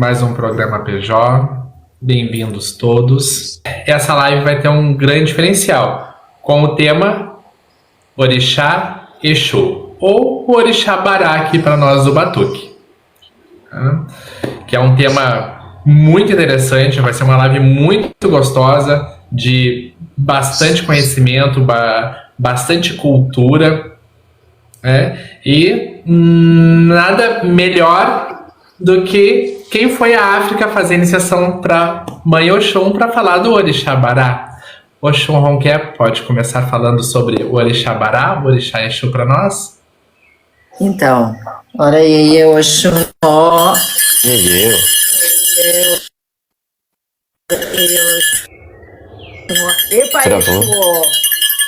mais um programa PJ. Bem-vindos todos. Essa live vai ter um grande diferencial com o tema Orixá Exu, ou o Orixá Bará aqui para nós do Batuque, que é um tema muito interessante. Vai ser uma live muito gostosa, de bastante conhecimento, bastante cultura, e nada melhor do que quem foi à África fazer iniciação para Mãe Oxum para falar do Orixá Bará. Oxum Ronquer pode começar falando sobre o Orixá Bará, o Orixá Exu para nós? Então, ora aí, Oxum. Epa, Exu!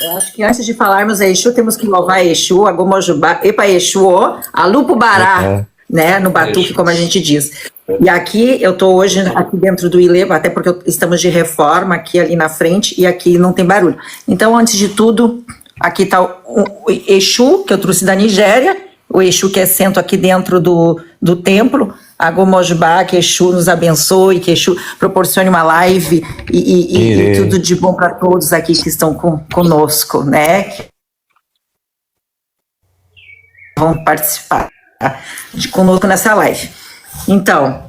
Eu acho que antes de falarmos a Exu, temos que louvar Exu, Agomojubá, Epa, Exu, Alupo Bará, né, no Batuque, como a gente diz. E aqui, eu estou hoje aqui dentro do Ilê, até porque estamos de reforma aqui ali na frente, e aqui não tem barulho. Então, antes de tudo, aqui está o Exu, que eu trouxe da Nigéria, o Exu que é assento aqui dentro do templo, Agomojubá, que Exu nos abençoe, que Exu proporcione uma live e tudo de bom para todos aqui que estão conosco, né? Vão participar conosco nessa live. Então,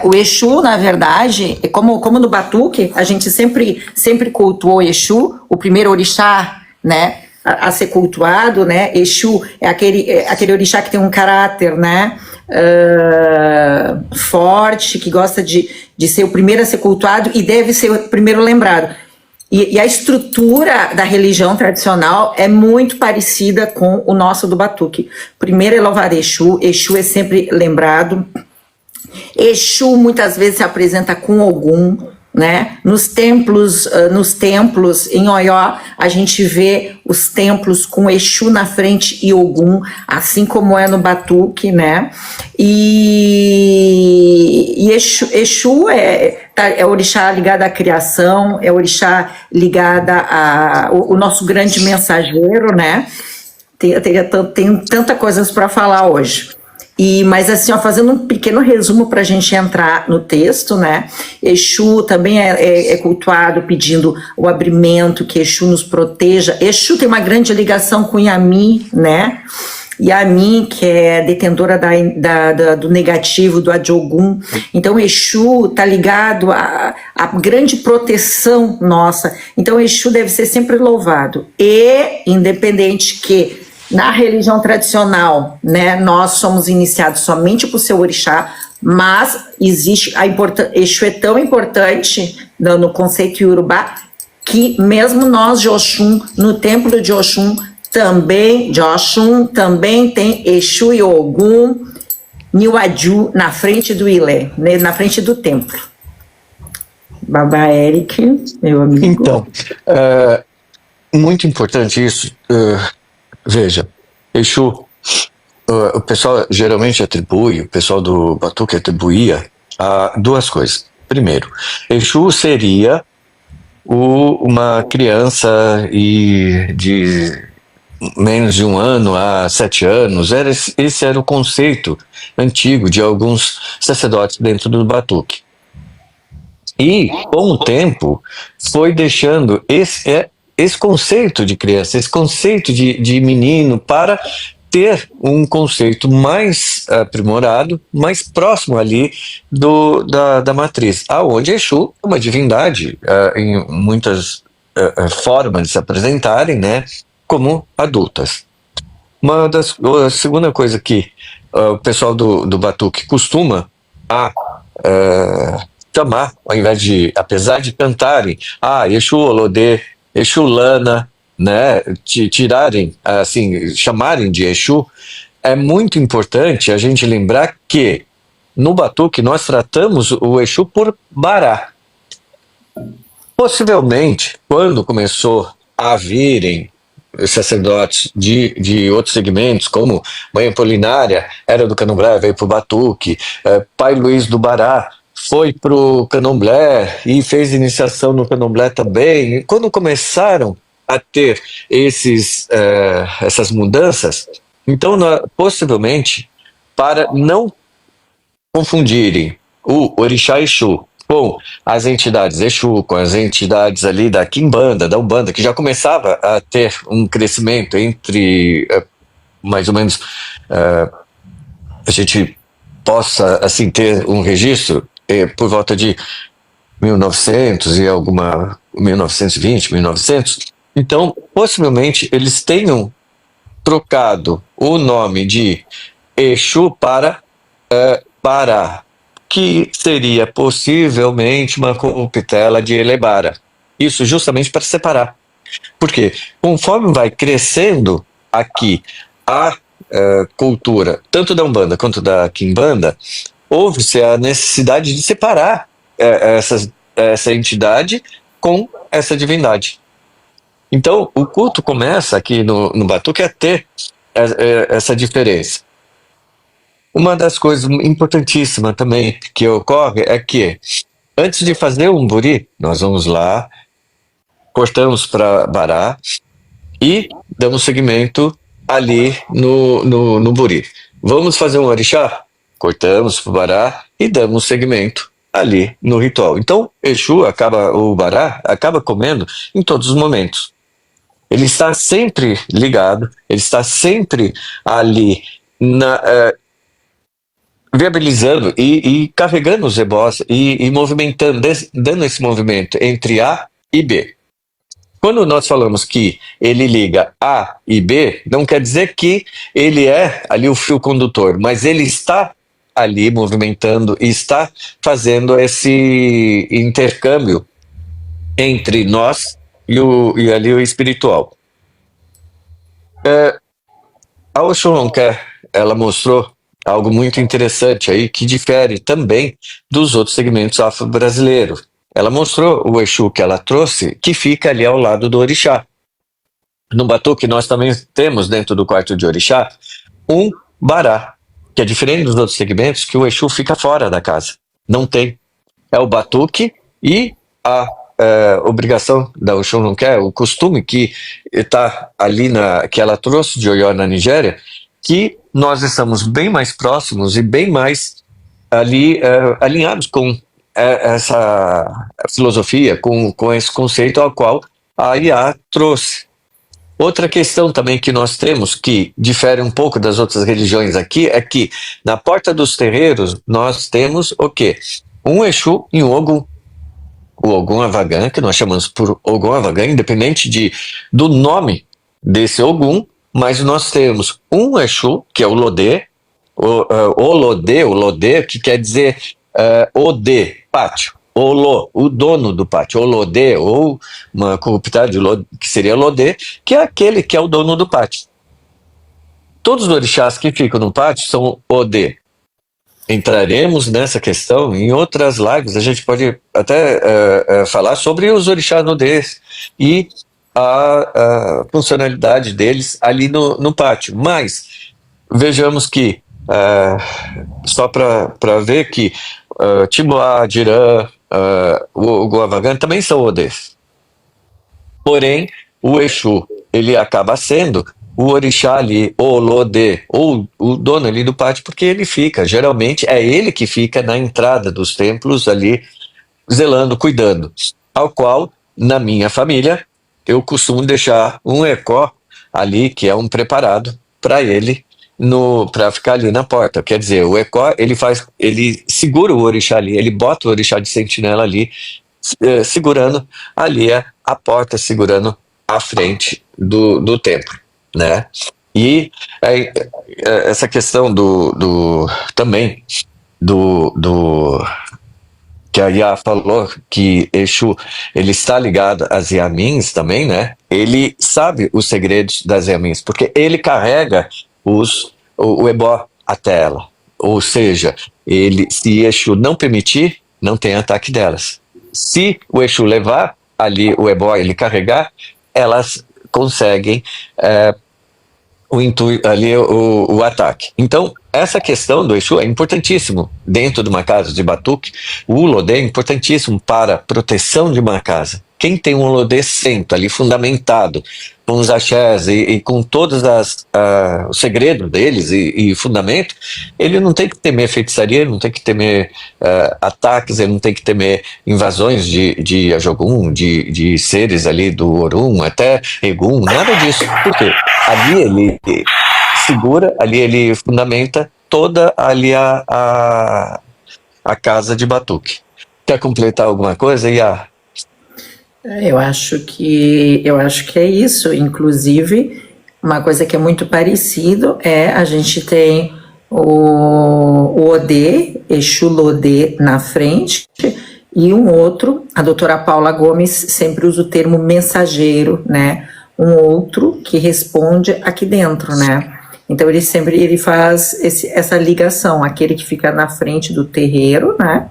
o Exu, na verdade, como no Batuque, a gente sempre cultuou o Exu, o primeiro orixá, né? A ser cultuado, né? Exu é aquele orixá que tem um caráter, né? Forte, que gosta de ser o primeiro a ser cultuado e deve ser o primeiro lembrado. E a estrutura da religião tradicional é muito parecida com o nosso do Batuque. Primeiro é louvar Exu, Exu é sempre lembrado. Exu muitas vezes se apresenta com Ogum, né? Nos templos em Oió, a gente vê os templos com Exu na frente e Ogum, assim como é no Batuque, né? E Exu é orixá ligado à criação, é orixá ligado o nosso grande mensageiro, né? Tem tanta coisas para falar hoje. Mas assim, fazendo um pequeno resumo para a gente entrar no texto, né? Exu também é cultuado pedindo o abrimento, que Exu nos proteja. Exu tem uma grande ligação com Yami, né? Yami, que é detentora do negativo, do Adjogum. Então, Exu está ligado à grande proteção nossa. Então, Exu deve ser sempre louvado. E, independente que na religião tradicional, né, nós somos iniciados somente por seu orixá, mas existe Exu é tão importante no conceito iorubá que mesmo nós de Oxum, no templo de Oxum também tem Exu e Ogum, Niwaju na frente do Ilé, né, na frente do templo. Baba Eric, meu amigo. Então, muito importante isso. Veja, Exu, o pessoal geralmente atribui, o pessoal do Batuque atribuía a duas coisas. Primeiro, Exu seria uma criança de menos de 1 ano a 7 anos. Esse era o conceito antigo de alguns sacerdotes dentro do Batuque. E, com o tempo, foi deixando esse conceito de criança, esse conceito de menino, para ter um conceito mais aprimorado, mais próximo ali da matriz, aonde Exu é uma divindade em muitas formas de se apresentarem, né, como adultas. A segunda coisa que o pessoal do Batuque costuma chamar, ao invés de, apesar de cantarem, Exu Olodê, Exu Lana, né, tirarem, assim, chamarem de Exu, é muito importante a gente lembrar que no Batuque nós tratamos o Exu por Bará. Possivelmente, quando começou a virem sacerdotes de outros segmentos, como Mãe Apolinária, era do Candomblé, veio para o Batuque, Pai Luiz do Bará foi para o Candomblé e fez iniciação no Candomblé também. E quando começaram a ter essas mudanças, então possivelmente para não confundirem o orixá Exu com as entidades Exu, com as entidades ali da Quimbanda, da Umbanda, que já começava a ter um crescimento entre mais ou menos a gente possa assim ter um registro por volta de 1900 e alguma 1920, 1900. Então, possivelmente eles tenham trocado o nome de Exu para Bará, que seria possivelmente uma corruptela de Elebara. Isso justamente para separar. Porque conforme vai crescendo aqui a cultura, tanto da Umbanda quanto da Quimbanda, houve-se a necessidade de separar essa entidade com essa divindade. Então, o culto começa aqui no Batuque a ter essa diferença. Uma das coisas importantíssimas também que ocorre é que, antes de fazer um buri, nós vamos lá, cortamos para Bará e damos seguimento ali no buri. Vamos fazer um orixá? Cortamos para Bará e damos seguimento ali no ritual. Então, o Bará, acaba comendo em todos os momentos. Ele está sempre ligado, ele está sempre ali viabilizando e carregando os ebós e movimentando, dando esse movimento entre A e B. Quando nós falamos que ele liga A e B, não quer dizer que ele é ali o fio condutor, mas ele está ali movimentando e está fazendo esse intercâmbio entre nós e ali o espiritual. A Oxolonqué, ela mostrou algo muito interessante aí, que difere também dos outros segmentos afro-brasileiros. Ela mostrou o Exu que ela trouxe, que fica ali ao lado do orixá. No Batuque, nós também temos, dentro do quarto de orixá, um Bará, que é diferente dos outros segmentos, que o Exu fica fora da casa. Não tem. É o Batuque e a obrigação da Oxolonqué, o costume que está ali, que ela trouxe de Oió, na Nigéria, que nós estamos bem mais próximos e bem mais ali alinhados com essa filosofia, com esse conceito ao qual a IA trouxe. Outra questão também que nós temos, que difere um pouco das outras religiões aqui, é que na porta dos terreiros nós temos o quê? Um Exu e um Ogum. O Ogum Avagã, que nós chamamos por Ogum Avagã, independente do nome desse Ogum, mas nós temos um Exu, que é o Lodê, o Lodê, que quer dizer Odê, pátio, Olô, o dono do pátio, Olodê, ou uma corruptade que seria Lodê, que é aquele que é o dono do pátio. Todos os orixás que ficam no pátio são Odê. Entraremos nessa questão em outras lives, a gente pode até falar sobre os orixás Odês e a funcionalidade deles ali no pátio. Mas vejamos que, só para ver que Tiboá, Dirã, o Guavagan também são Odês. Porém, o Exu, ele acaba sendo o orixá ali, o Lodê, ou o dono ali do pátio, porque ele fica, geralmente é ele que fica na entrada dos templos ali, zelando, cuidando. Ao qual, na minha família, eu costumo deixar um ecó ali, que é um preparado para ele, para ficar ali na porta. Quer dizer, o ecó, ele segura o orixá ali, ele bota o orixá de sentinela ali, segurando ali a porta, segurando a frente do templo, né? E essa questão também do que a Iá falou, que Exu, ele está ligado às Iamins também, né? Ele sabe os segredos das Iamins, porque ele carrega o ebó até ela. Ou seja, se Exu não permitir, não tem ataque delas. Se o Exu levar ali o ebó, ele carregar, elas conseguem o ataque. Então, essa questão do Exu é importantíssimo dentro de uma casa de batuque. O Lodê é importantíssimo para a proteção de uma casa. Quem tem um Lodê sento ali fundamentado com os axés e com todos os segredos deles e fundamento, ele não tem que temer feitiçaria, ele não tem que temer ataques, ele não tem que temer invasões de Ajogun, de seres ali do Orum, até Egum, nada disso. Por quê? Ali ele segura, ali ele fundamenta toda ali a casa de Batuque. Quer completar alguma coisa, Iá? Eu acho que é isso. Inclusive, uma coisa que é muito parecido a gente tem o Odê, Exu Lodê na frente, e um outro, a doutora Paula Gomes sempre usa o termo mensageiro, né? Um outro que responde aqui dentro, né? Então ele faz essa ligação, aquele que fica na frente do terreiro, né?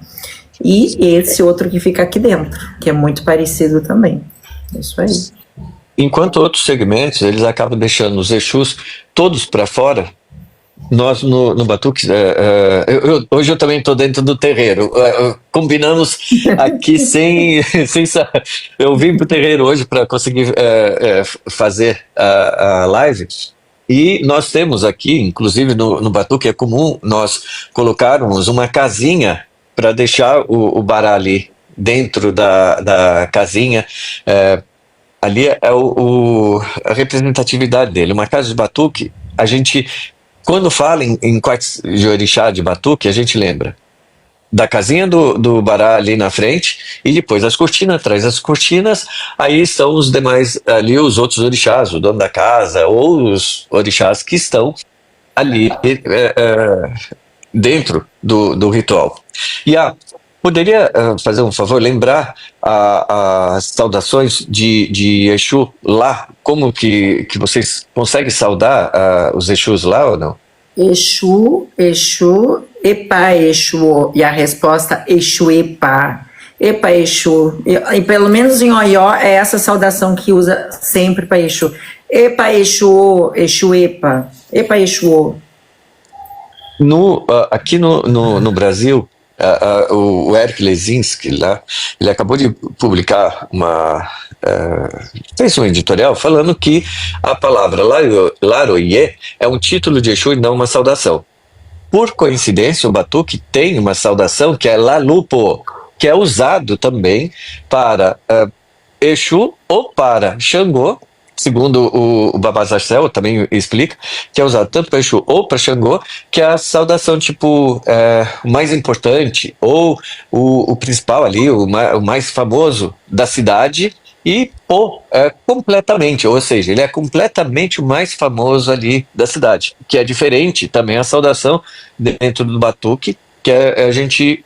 E esse outro que fica aqui dentro, que é muito parecido também. É isso aí. Enquanto outros segmentos, eles acabam deixando os Exus todos para fora. Nós no Batuque, hoje eu também estou dentro do terreiro. Combinamos aqui sem eu vim para o terreiro hoje para conseguir fazer a live. E nós temos aqui, inclusive no Batuque é comum nós colocarmos uma casinha para deixar o bará ali dentro da casinha. Ali é a representatividade dele. Uma casa de Batuque, a gente, quando fala em quartos de orixá de Batuque, a gente lembra da casinha do bará ali na frente e depois as cortinas atrás. As cortinas, aí estão os demais, ali os outros orixás, o dono da casa ou os orixás que estão ali dentro do ritual. E poderia fazer um favor, lembrar as saudações de Exu lá? Como que vocês conseguem saudar os Exus lá ou não? Exu, Epa Exu, e a resposta Exu Epa. Epa Exu, e pelo menos em Oió é essa saudação que usa sempre para Exu. Epa Exu, Exu Epa, Epa Exu. Aqui no Brasil, o Eric Lesinski lá, ele acabou de publicar fez um editorial falando que a palavra Laroye é um título de Exu e não uma saudação. Por coincidência, o Batuque tem uma saudação que é Lalupo, que é usado também para Exu ou para Xangô, segundo o Babá Zacel também explica, que é usado tanto para Exu ou para Xangô, que é a saudação tipo o mais importante, ou o principal ali, o mais famoso da cidade, e completamente, ou seja, ele é completamente o mais famoso ali da cidade, que é diferente também a saudação dentro do Batuque, que a gente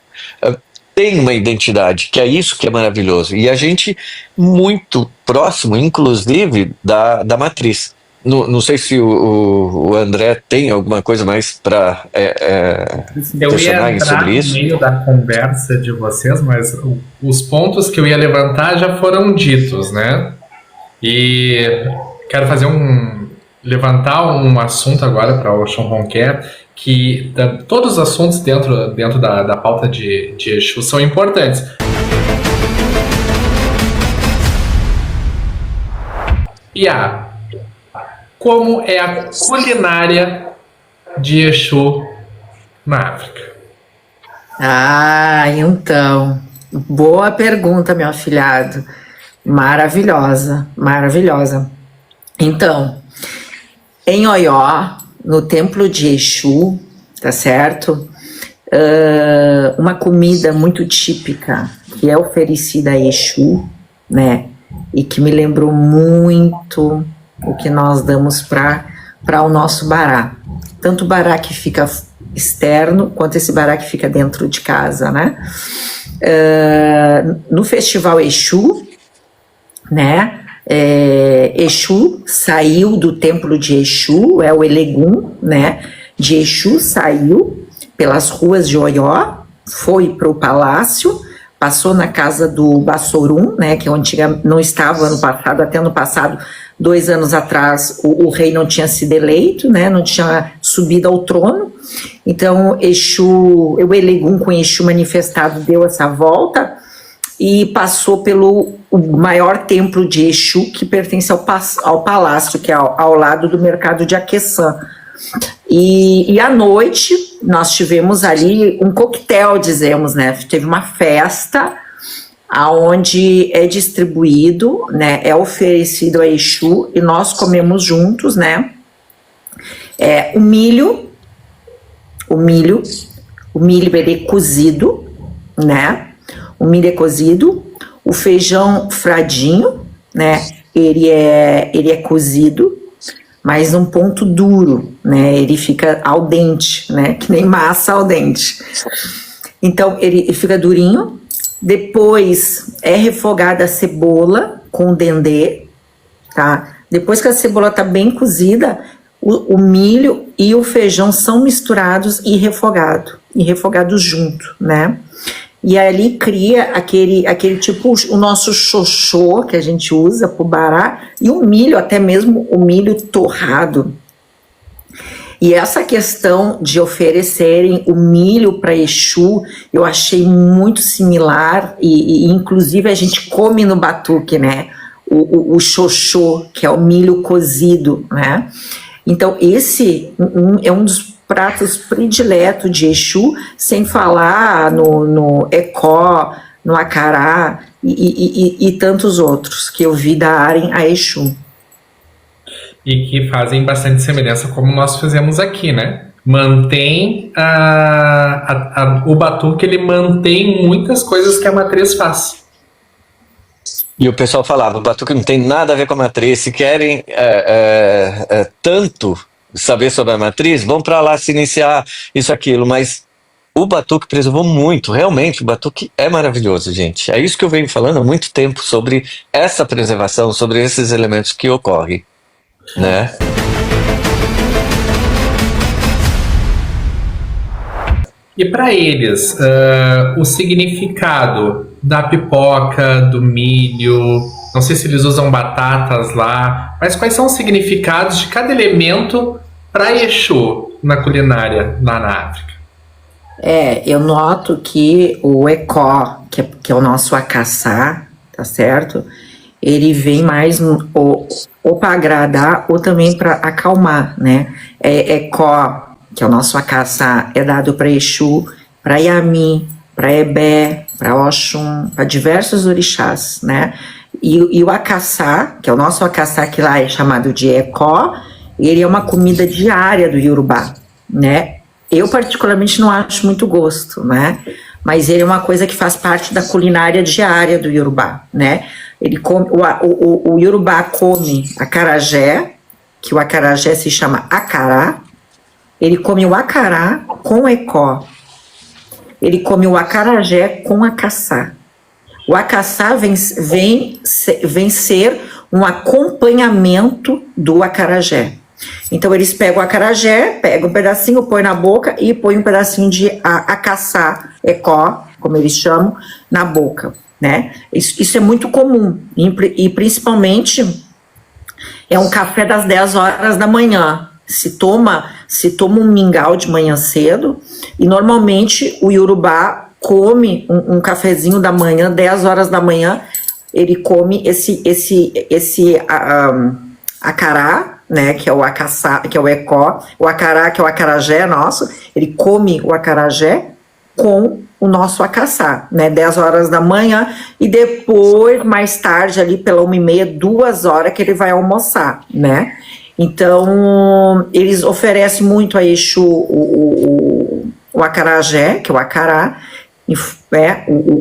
tem uma identidade, que é isso que é maravilhoso, e a gente muito próximo, inclusive, da matriz. Não sei se o André tem alguma coisa mais para questionar sobre isso. Eu ia entrar no meio da conversa de vocês, mas os pontos que eu ia levantar já foram ditos, né? E quero levantar um assunto agora para o Oxum Ronquer, que todos os assuntos dentro da pauta de Exu são importantes. E como é a culinária de Exu na África? Então, boa pergunta, meu afilhado. Maravilhosa, maravilhosa. Então, em Oió, no templo de Exu, tá certo? Uma comida muito típica que é oferecida a Exu, né? E que me lembrou muito o que nós damos para o nosso bará. Tanto o bará que fica externo, quanto esse bará que fica dentro de casa, né? No festival Exu, né? Exu saiu do templo de Exu, é o Elegum, né? De Exu saiu pelas ruas de Oió, foi para o palácio, passou na casa do Bassorum, né? Que não estava no passado, até no passado, 2 anos atrás, o rei não tinha sido eleito, né? Não tinha subido ao trono. Então, o Elegum com Exu manifestado deu essa volta e passou pelo o maior templo de Exu, que pertence ao palácio, que é ao lado do mercado de Aqueçã. E à noite nós tivemos ali um coquetel, dizemos, né? Teve uma festa aonde é distribuído, né? É oferecido a Exu e nós comemos juntos, né? O milho ele é cozido, né? O milho é cozido, o feijão fradinho, né? Ele é cozido, mas num ponto duro, né? Ele fica al dente, né? Que nem massa al dente. Então ele fica durinho. Depois é refogada a cebola com o dendê, tá? Depois que a cebola tá bem cozida, o milho e o feijão são misturados e refogados junto, né? E ali cria aquele tipo, o nosso xoxô que a gente usa pro bará, e o milho, até mesmo o milho torrado. E essa questão de oferecerem o milho para Exu, eu achei muito similar, e inclusive a gente come no batuque, né? O xoxô, que é o milho cozido, né? Então esse é um dos pratos prediletos de Exu, sem falar no ecó, no acará e tantos outros que eu vi darem a Exu. E que fazem bastante semelhança como nós fizemos aqui, né? Mantém o batuque, ele mantém muitas coisas que a matriz faz. E o pessoal falava, o batuque não tem nada a ver com a matriz, se querem tanto saber sobre a matriz, vão para lá se iniciar, isso, aquilo, mas o batuque preservou muito, realmente, o batuque é maravilhoso, gente. É isso que eu venho falando há muito tempo sobre essa preservação, sobre esses elementos que ocorrem, né? E para eles, o significado da pipoca, do milho, não sei se eles usam batatas lá, mas quais são os significados de cada elemento para Exu na culinária lá na África? Eu noto que o ecó, que é o nosso acaçá, tá certo? Ele vem mais ou para agradar ou também para acalmar, né? Ecó, que é o nosso acaçá, é dado para Exu, para Yami, para Ebé, para Oxum, para diversos orixás, né? E o acaçá, que é o nosso acaçá, que lá é chamado de ecó, ele é uma comida diária do Iorubá, né? Eu particularmente não acho muito gosto, né? Mas ele é uma coisa que faz parte da culinária diária do Iorubá, né? Ele come, o Iorubá come acarajé, que o acarajé se chama acará. Ele come o acará com ecó. Ele come o acarajé com acaçá. O acaçá vem ser um acompanhamento do acarajé. Então eles pegam o acarajé, pegam um pedacinho, põe na boca e põe um pedacinho de acaçá, ecó, como eles chamam, na boca, né? Isso é muito comum, e principalmente é um café das 10 horas da manhã. Se toma um mingau de manhã cedo, e normalmente o Iorubá come um cafezinho da manhã, 10 horas da manhã, ele come esse acará, né, que é o acaçá, que é o ecó, o acará, que é o acarajé nosso, ele come o acarajé com o nosso acaçá, né, 10 horas da manhã, e depois, mais tarde, ali pela 1h30, 2 horas, que ele vai almoçar, né. Então, eles oferecem muito a Exu o acarajé, que é o acará,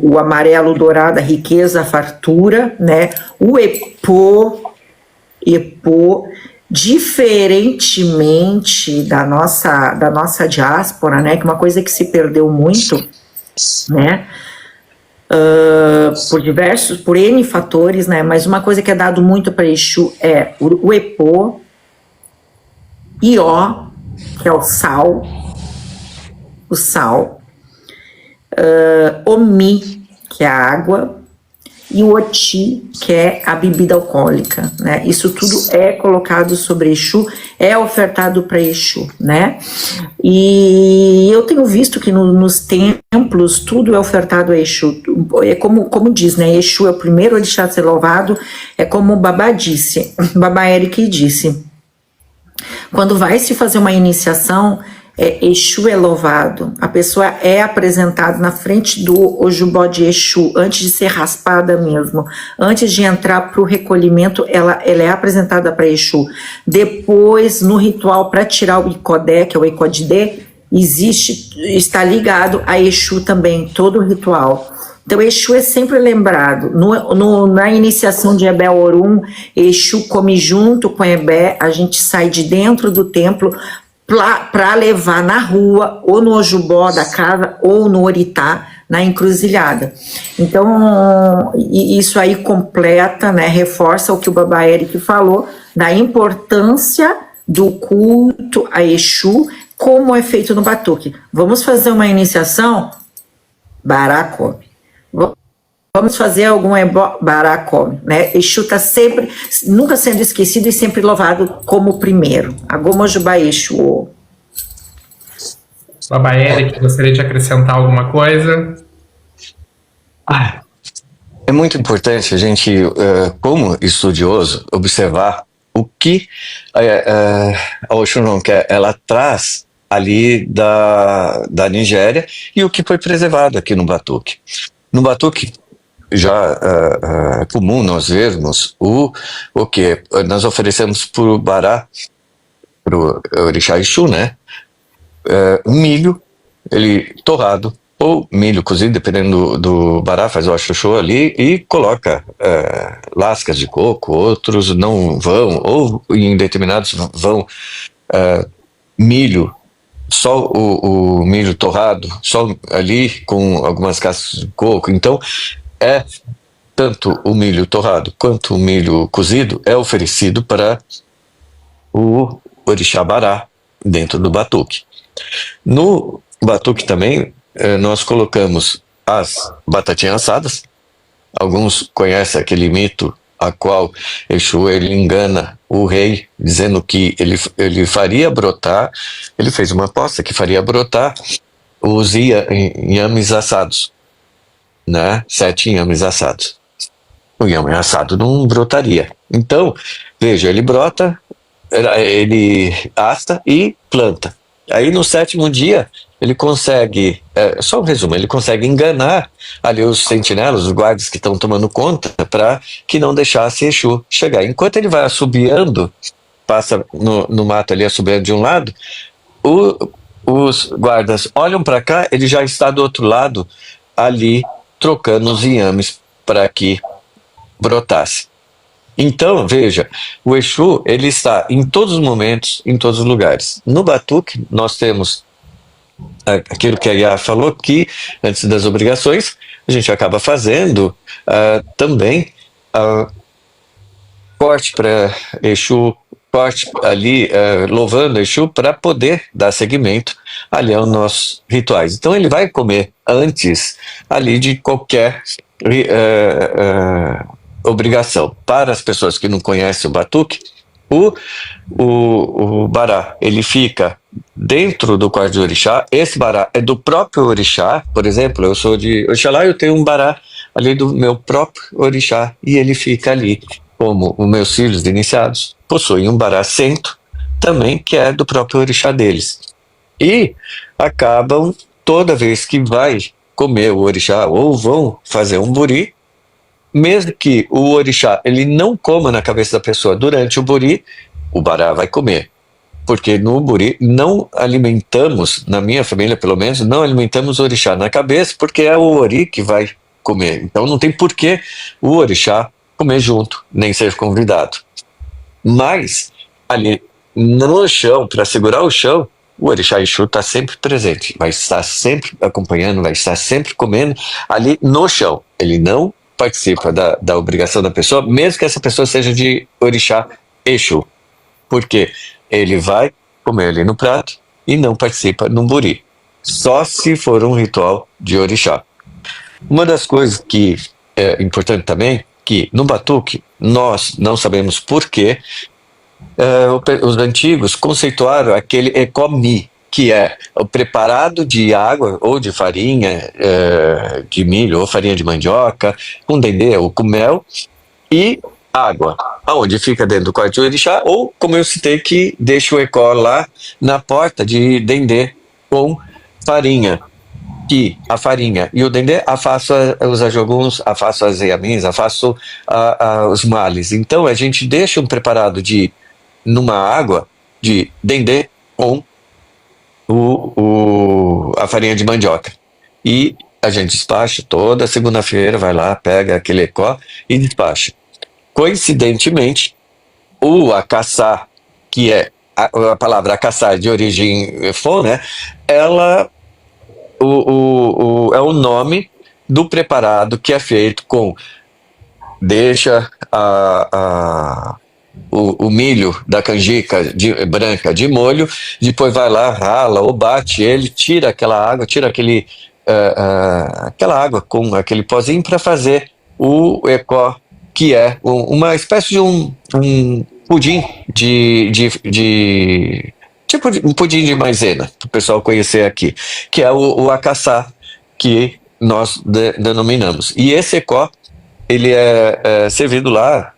o amarelo, o dourado, a riqueza, a fartura, né, o epô, diferentemente da nossa diáspora, né, que é uma coisa que se perdeu muito, né, por N fatores, né, mas uma coisa que é dado muito para Exu é o epô, Ió, que é o sal, Omi, que é a água, e o oti, que é a bebida alcoólica, né? Isso tudo é colocado sobre Exu, é ofertado para Exu, né? E eu tenho visto que nos templos tudo é ofertado a Exu. É como diz, né? Exu é o primeiro orixá a ser louvado, é como o Babá disse, Babá Eric disse. Quando vai se fazer uma iniciação, Exu é louvado, a pessoa é apresentada na frente do Ojubó de Exu, antes de ser raspada mesmo, antes de entrar para o recolhimento, ela é apresentada para Exu. Depois, no ritual para tirar o Icodé, que é o Ecodidê, está ligado a Exu também, todo o ritual. Então, Exu é sempre lembrado. Na iniciação de Ebé Orum, Exu come junto com Ebé, a gente sai de dentro do templo para levar na rua, ou no Ojubó da casa, ou no Oritá, na encruzilhada. Então, isso aí completa, né, reforça o que o Babá Eric falou, da importância do culto a Exu, como é feito no batuque. Vamos fazer uma iniciação? Bará. Vamos fazer algum baracó, né? Exu está sempre, nunca sendo esquecido e sempre louvado como primeiro. Agomojubá Exu. Babá Eric, gostaria de acrescentar alguma coisa? É muito importante a gente, como estudioso, observar o que a Oxum quer. Ela traz ali da Nigéria e o que foi preservado aqui no batuque. No batuque, já é comum nós vermos o que nós oferecemos para o Bará, para o Orixá Exu, né? Milho, ele torrado, ou milho cozido, dependendo do Bará, faz o achuchu ali e coloca lascas de coco, outros não vão, ou em determinados vão milho, só o milho torrado, só ali com algumas cascas de coco. Então, tanto o milho torrado quanto o milho cozido é oferecido para o Orixá Bará dentro do batuque. No batuque também nós colocamos as batatinhas assadas. Alguns conhecem aquele mito a qual Exu ele engana o rei dizendo que ele faria brotar, ele fez uma aposta que faria brotar os inhames assados, né? 7 inhames assados. O inhame assado não brotaria. Então, veja, ele brota, ele asta e planta. Aí no 7º dia, ele consegue, só um resumo, ele consegue enganar ali os sentinelas, os guardas que estão tomando conta, para que não deixasse Exu chegar. Enquanto ele vai assobiando, passa no mato ali assobiando de um lado, os guardas olham para cá, ele já está do outro lado, ali trocando os inhames para que brotasse. Então, veja, o Exu, ele está em todos os momentos, em todos os lugares. No batuque, nós temos aquilo que a Iá falou, que antes das obrigações, a gente acaba fazendo também corte para Exu, corte ali, louvando Exu, para poder dar seguimento ali aos nossos rituais. Então ele vai comer antes ali de qualquer obrigação. Para as pessoas que não conhecem o batuque, o bará, ele fica dentro do quarto de orixá. Esse bará é do próprio orixá. Por exemplo, eu sou de Oxalá, eu tenho um bará ali do meu próprio orixá e ele fica ali. Como os meus filhos iniciados possuem um bará cento também, que é do próprio orixá deles. E acabam, toda vez que vai comer o orixá ou vão fazer um buri, mesmo que o orixá ele não coma na cabeça da pessoa durante o buri, o bará vai comer. Porque no buri não alimentamos, na minha família pelo menos, não alimentamos o orixá na cabeça, porque é o ori que vai comer. Então não tem porquê o orixá comer junto, nem ser convidado. Mas, ali no chão, para segurar o chão, o Orixá Exu está sempre presente, vai estar sempre acompanhando, vai estar sempre comendo ali no chão. Ele não participa da obrigação da pessoa, mesmo que essa pessoa seja de Orixá Exu. Porque ele vai comer ali no prato e não participa no buri. Só se for um ritual de Orixá. Uma das coisas que importante também que no batuque nós não sabemos por quê os antigos conceituaram aquele ecomi, que é o preparado de água ou de farinha de milho ou farinha de mandioca, com dendê ou com mel e água, aonde fica dentro do quarto de orixá, ou como eu citei, que deixa o ecó lá na porta de dendê com farinha, que a farinha e o dendê afasta os ajoguns, afasta as iamins, afasta os males. Então a gente deixa um preparado numa água de dendê com a farinha de mandioca. E a gente despacha toda segunda-feira, vai lá, pega aquele ecó e despacha. Coincidentemente, o acaçá, que é a palavra acaçá de origem fon, né? Ela é o nome do preparado que é feito com deixa o milho da canjica branca de molho, depois vai lá, rala ou bate ele, tira aquela água, tira aquela água com aquele pozinho para fazer o ecó, que é uma espécie de um pudim tipo um pudim de maisena, para o pessoal conhecer aqui, que é o acaçá, que nós denominamos. E esse ecó, ele é servido lá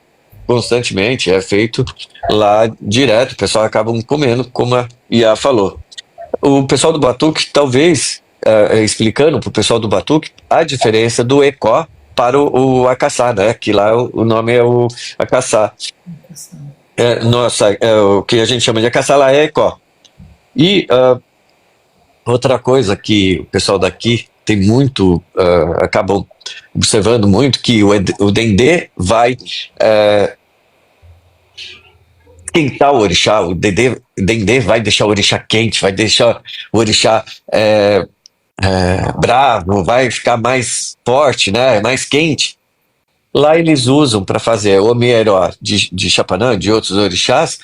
constantemente, é feito lá direto, o pessoal acaba comendo, como a Iá falou. O pessoal do batuque, talvez, explicando para o pessoal do batuque a diferença do ecó para o acaçá, né? Que lá o nome é o acaçá. O que a gente chama de acaçá lá é ecó. E outra coisa que o pessoal daqui tem muito, acabam observando muito, que o dendê vai esquentar o orixá, o dendê vai deixar o orixá quente, vai deixar o orixá bravo, vai ficar mais forte, né, mais quente. Lá eles usam para fazer o mieró de Chapanã, de outros orixás,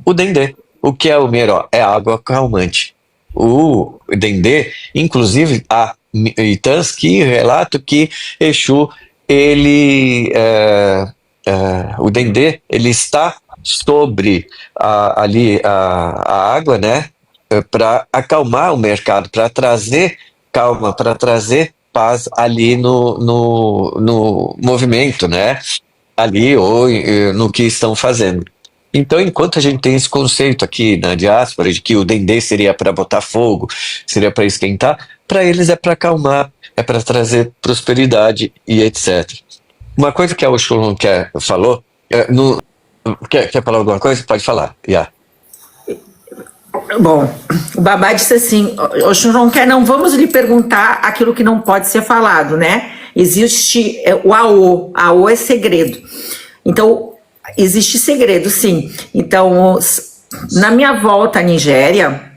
o dendê. O que é o mieró? É água calmante. O dendê, inclusive, há itãs que relatam que Exu, o dendê, ele está sobre ali a água, né, para acalmar o mercado, para trazer calma, para trazer paz ali no movimento, né, ali ou no que estão fazendo. Então, enquanto a gente tem esse conceito aqui na diáspora de que o dendê seria para botar fogo, seria para esquentar, para eles é para acalmar, é para trazer prosperidade e etc. Uma coisa que a Oxulon falou, quer falar alguma coisa? Pode falar, Iá. Bom, o Babá disse assim, Oxulon não vamos lhe perguntar aquilo que não pode ser falado, né? Existe o AO é segredo. Então, existe segredo, sim. Então, na minha volta à Nigéria,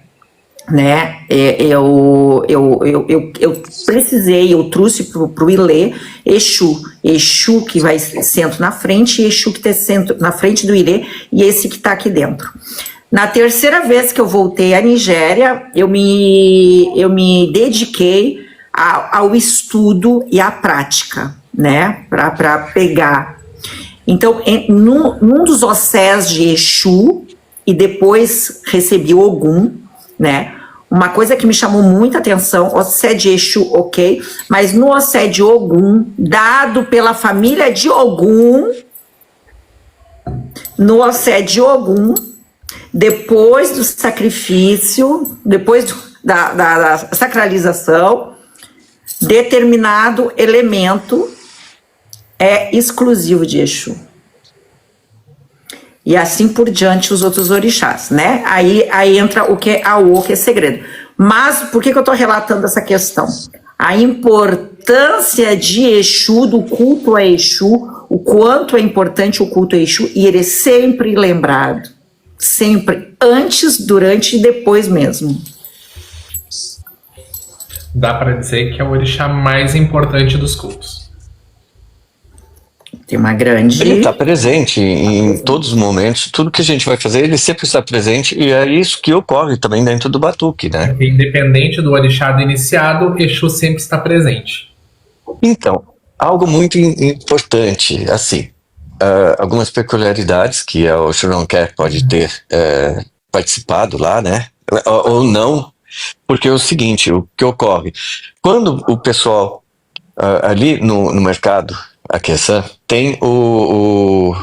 né, eu trouxe pro Ilê Exu que vai centro na frente e Exu que está centro na frente do Ilê e esse que está aqui dentro. Na terceira vez que eu voltei à Nigéria, eu me dediquei ao estudo e à prática, né, para pegar. Então, num dos ossés de Exu, e depois recebi Ogum, né? Uma coisa que me chamou muita atenção, ossé de Exu, ok, mas no ossé de Ogum, dado pela família de Ogum, no ossé de Ogum, depois do sacrifício, depois da sacralização, determinado elemento é exclusivo de Exu. E assim por diante os outros orixás, né? Aí entra o que é AO, que é segredo. Mas por que eu estou relatando essa questão? A importância de Exu, do culto a Exu, o quanto é importante o culto a Exu, e ele é sempre lembrado. Sempre, antes, durante e depois mesmo. Dá para dizer que é o orixá mais importante dos cultos. Tem uma grande... Ele está presente em todos os momentos, tudo que a gente vai fazer, ele sempre está presente, e é isso que ocorre também dentro do batuque, né? Independente do orixá do iniciado, Exu sempre está presente. Então, Algo muito importante, assim, algumas peculiaridades que o Sri pode ter participado lá, né? Ou não, porque é o seguinte, o que ocorre? Quando o pessoal ali no mercado, a Queçã, tem o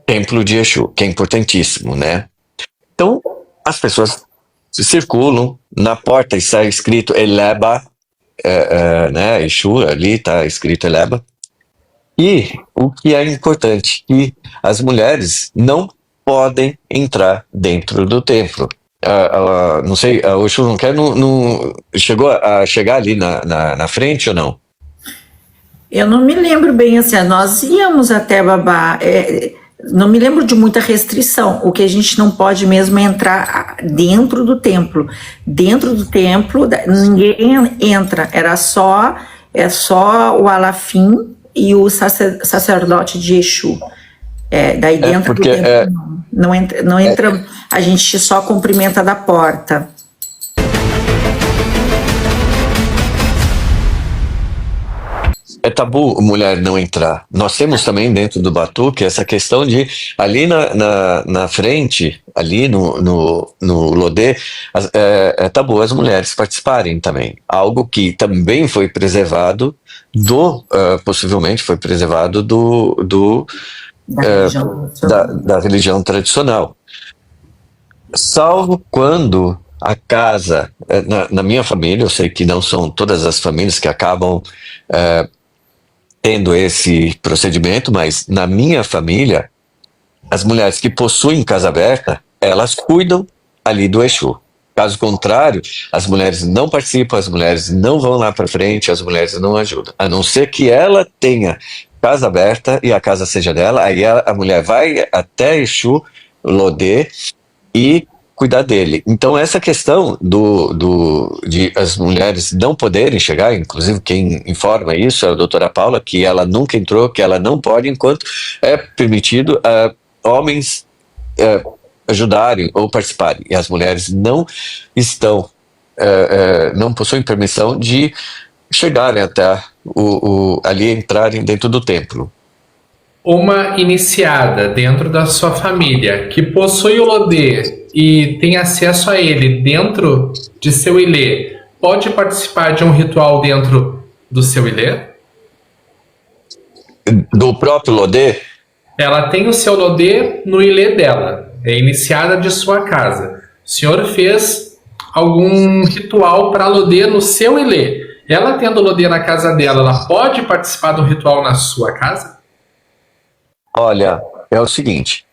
templo de Exu, que é importantíssimo, né? Então, as pessoas circulam, na porta está escrito Eleba, né? Exu, ali está escrito Eleba. E o que é importante, que as mulheres não podem entrar dentro do templo. Não sei, o Exu não chegou a chegar ali na frente ou não? Eu não me lembro bem assim, nós íamos até Babá, não me lembro de muita restrição. O que a gente não pode mesmo é entrar dentro do templo. Dentro do templo, ninguém entra, é só o Alafim e o sacerdote de Exu. Daí dentro do templo não entra, a gente só cumprimenta da porta. É tabu mulher não entrar. Nós temos também dentro do Batuque essa questão de ali na frente, ali no Lodê, é tabu as mulheres participarem também. Algo que também foi preservado possivelmente foi preservado da religião tradicional. Salvo quando a casa, na minha família, eu sei que não são todas as famílias que acabam tendo esse procedimento, mas na minha família, as mulheres que possuem casa aberta, elas cuidam ali do Exu. Caso contrário, as mulheres não participam, as mulheres não vão lá para frente, as mulheres não ajudam. A não ser que ela tenha casa aberta e a casa seja dela, aí a mulher vai até Exu, Lodê, e cuidar dele. Então essa questão de as mulheres não poderem chegar, inclusive quem informa isso é a doutora Paula, que ela nunca entrou, que ela não pode enquanto é permitido homens ajudarem ou participarem. E as mulheres não estão, não possuem permissão de chegarem até ali, entrarem dentro do templo. Uma iniciada dentro da sua família que possui o Lodê e tem acesso a ele dentro de seu ilê, pode participar de um ritual dentro do seu ilê? Do próprio Lodê? Ela tem o seu Lodê no ilê dela, é iniciada de sua casa. O senhor fez algum ritual para Lodê no seu ilê. Ela tendo Lodê na casa dela, ela pode participar de um ritual na sua casa? Olha, é o seguinte.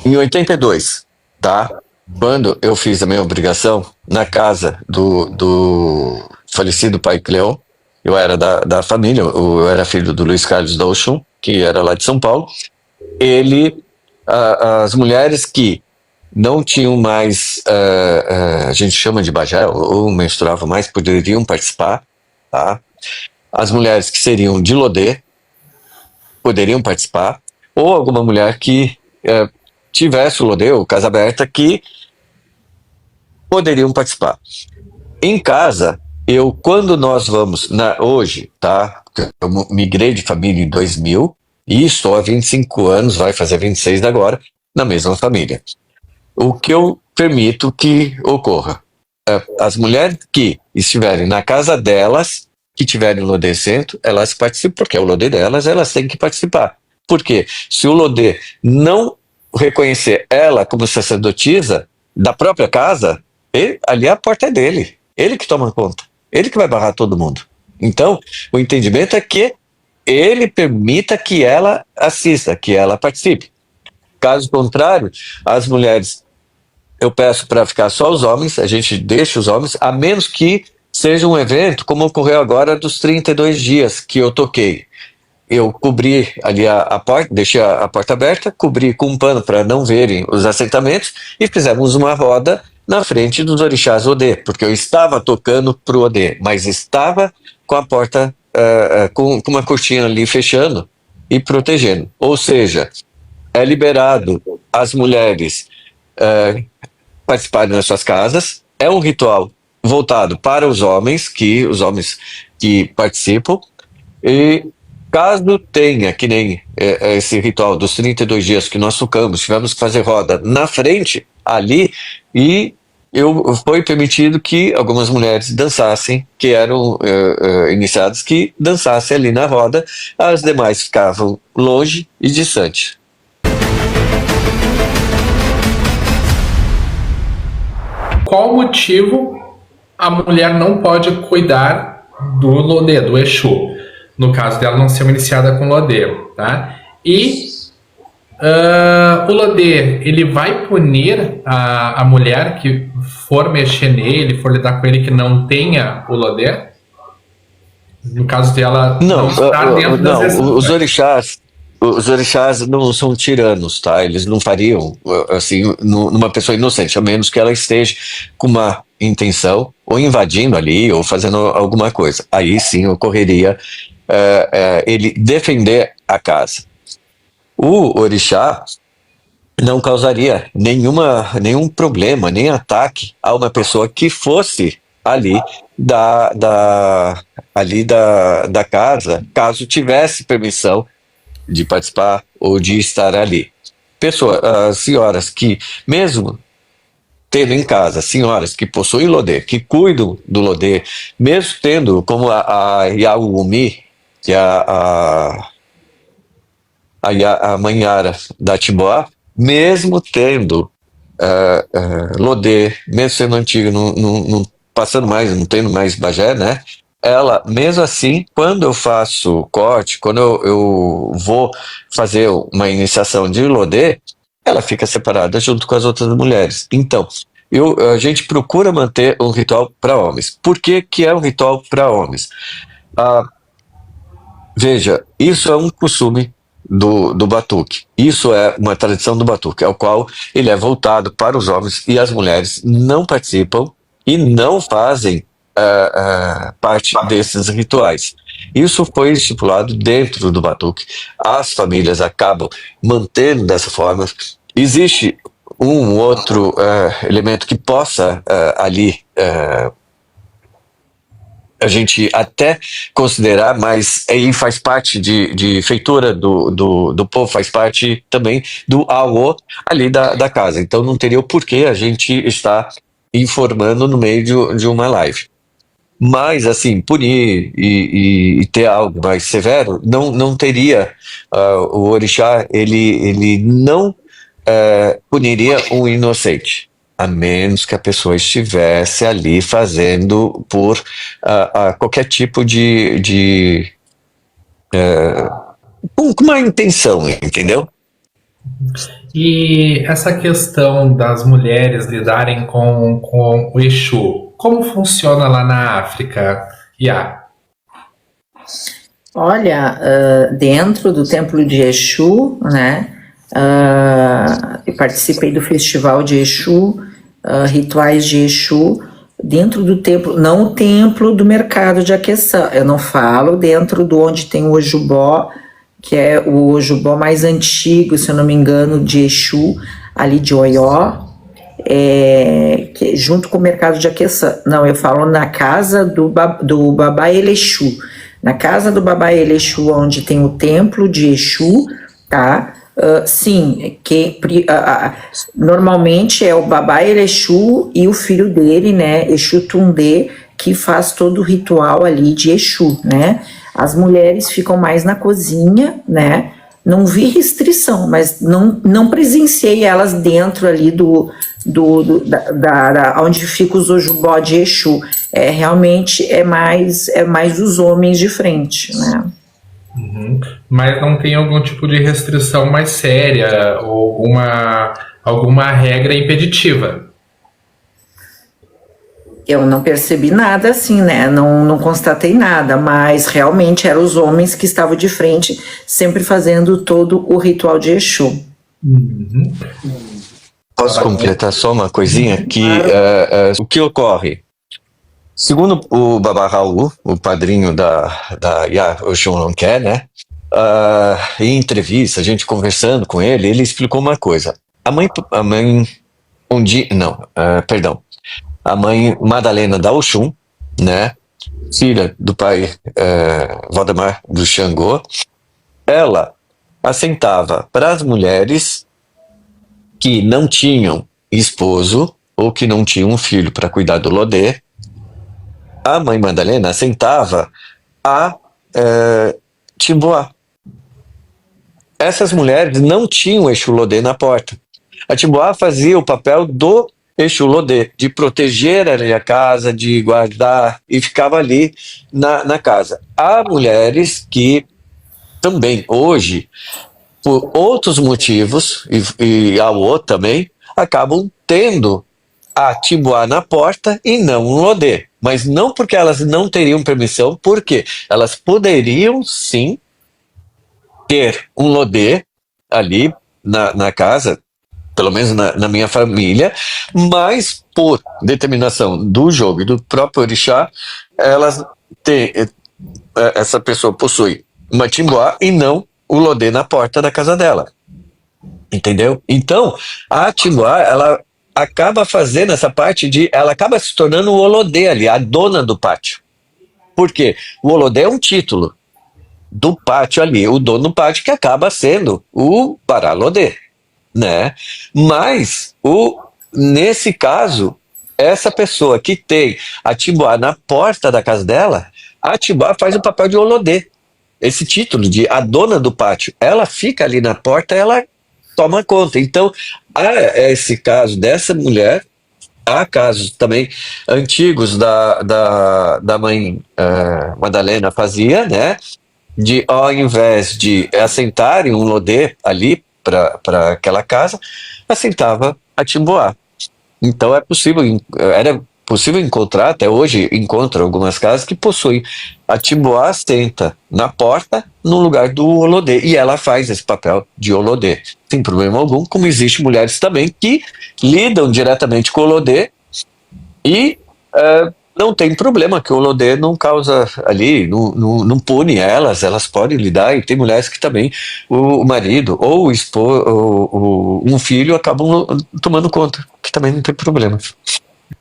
Em 82, tá? Quando eu fiz a minha obrigação na casa do falecido pai Cleon, eu era da família, eu era filho do Luiz Carlos Dolchon, que era lá de São Paulo. As mulheres que não tinham mais, a gente chama de bajé, ou menstruavam mais, poderiam participar, tá? As mulheres que seriam de Lodê poderiam participar, ou alguma mulher que tivesse o Lodê ou casa aberta que poderiam participar. Em casa, quando nós vamos, hoje, tá? Eu migrei de família em 2000 e estou há 25 anos, vai fazer 26 agora, na mesma família. O que eu permito que ocorra? As mulheres que estiverem na casa delas, que tiverem Lodê centro, elas participam, porque é o Lodê delas, elas têm que participar. Por quê? Se o Lodê não reconhecer ela como sacerdotisa da própria casa, ali a porta é dele. Ele que toma conta. Ele que vai barrar todo mundo. Então, o entendimento é que ele permita que ela assista, que ela participe. Caso contrário, as mulheres, eu peço para ficar só os homens, a gente deixa os homens, a menos que seja um evento, como ocorreu agora dos 32 dias que eu toquei. Eu cobri ali a porta, deixei a porta aberta, cobri com um pano para não verem os assentamentos e fizemos uma roda na frente dos orixás Odê, porque eu estava tocando pro Odê, mas estava com a porta, com uma cortina ali fechando e protegendo. Ou seja, é liberado as mulheres participarem das suas casas, é um ritual voltado para os homens que participam, e caso tenha, que nem esse ritual dos 32 dias que nós tocamos, tivemos que fazer roda na frente, ali, e foi permitido que algumas mulheres dançassem, que eram iniciadas, que dançassem ali na roda, as demais ficavam longe e distante. Qual o motivo a mulher não pode cuidar do Lodê, do Exu? No caso dela não ser uma iniciada com Lodê, tá? E o Lodê, ele vai punir a mulher que for mexer nele, for lidar com ele, que não tenha o Lodê? No caso dela não estar dentro das decisões. Os orixás não são tiranos, tá? Eles não fariam, assim, numa pessoa inocente, a menos que ela esteja com uma intenção, ou invadindo ali, ou fazendo alguma coisa. Aí sim ocorreria ele defender a casa. O orixá não causaria nenhum problema, nem ataque a uma pessoa que fosse ali da casa, caso tivesse permissão de participar ou de estar ali. As senhoras que, mesmo tendo em casa senhoras que possuem Lodê, que cuidam do Lodê, mesmo tendo, como a Yaumi, que é a mãe Yara da Tiboá, mesmo tendo Lodê, mesmo sendo antiga, não passando mais, não tendo mais Bagé, né? Ela, mesmo assim, quando eu faço corte, quando eu vou fazer uma iniciação de Lodê, ela fica separada junto com as outras mulheres. Então, a gente procura manter um ritual para homens. Por que que é um ritual para homens? Veja, isso é um costume do batuque. Isso é uma tradição do batuque, ao qual ele é voltado para os homens, e as mulheres não participam e não fazem parte desses rituais. Isso foi estipulado dentro do batuque. As famílias acabam mantendo dessa forma. Existe um outro elemento que possa ali a gente até considerar, mas aí faz parte de feitura do povo, faz parte também do AO ali da casa. Então não teria o porquê a gente estar informando no meio de uma live. Mas, assim, punir e ter algo mais severo, não teria. O orixá, ele não puniria um inocente, a menos que a pessoa estivesse ali fazendo por qualquer tipo com uma intenção, entendeu? E essa questão das mulheres lidarem com o Exu, como funciona lá na África, Iá? Olha, dentro do templo de Exu, né, eu participei do festival de Exu, rituais de Exu, dentro do templo, não o templo do mercado de Aqueçã, eu não falo dentro do onde tem o Ojubó, que é o Ojubó mais antigo, se eu não me engano, de Exu, ali de Oió, que, junto com o mercado de Aqueçã. Não, eu falo na casa do Babá Elexu. Na casa do Babá Elexu, onde tem o templo de Exu, tá? Sim, normalmente é o Babá Elexu e o filho dele, né, Exu Tundê, que faz todo o ritual ali de Exu, né? As mulheres ficam mais na cozinha, né? Não vi restrição, mas não presenciei elas dentro ali onde fica os Ojubó de Exu. Realmente é mais os homens de frente, né? Uhum. Mas não tem algum tipo de restrição mais séria ou alguma regra impeditiva? Eu não percebi nada assim, né? Não constatei nada, mas realmente eram os homens que estavam de frente, sempre fazendo todo o ritual de Exu. Uhum. Posso completar só uma coisinha? Que o que ocorre? Segundo o Babá Raul, o padrinho da Oxum-Lonquer, né? Em entrevista, a gente conversando com ele explicou uma coisa. A mãe a mãe Madalena da Oxum, né? Filha do pai Valdemar do Xangô, ela assentava para as mulheres que não tinham esposo ou que não tinham um filho para cuidar do Lodê. A mãe Madalena assentava a Timboá. Essas mulheres não tinham Exu Lodê na porta. A Timboá fazia o papel do Exu Lodê, de proteger ali a casa, de guardar, e ficava ali na casa. Há mulheres que também, hoje, por outros motivos, e a outro também, acabam tendo a Timboá na porta e não um Lodê. Mas não porque elas não teriam permissão, porque elas poderiam sim ter um Lodê ali na casa, pelo menos na minha família, mas por determinação do jogo e do próprio orixá, elas têm, essa pessoa possui uma Timboá e não o Lodê na porta da casa dela. Entendeu? Então, a Timboá, ela acaba fazendo essa parte ela acaba se tornando o Olodê ali, a dona do pátio. Por quê? O Olodê é um título do pátio ali, o dono do pátio que acaba sendo o Baralodê, né? Mas, nesse caso, essa pessoa que tem a Timboá na porta da casa dela, a Timboá faz o papel de Olodê. Esse título de a dona do pátio, ela fica ali na porta, ela toma conta. Então, há esse caso dessa mulher, há casos também antigos da mãe Madalena fazia, né? De ao invés de assentarem um Lodê ali para aquela casa, assentava a Timboá. Então era possível encontrar, até hoje encontro algumas casas que possuem a Timboá assenta na porta no lugar do Olodê, e ela faz esse papel de Olodê, sem problema algum, como existem mulheres também que lidam diretamente com o Olodê e não tem problema, que o Olodê não causa ali, não pune elas podem lidar, e tem mulheres que também o marido ou um filho acabam tomando conta, que também não tem problema.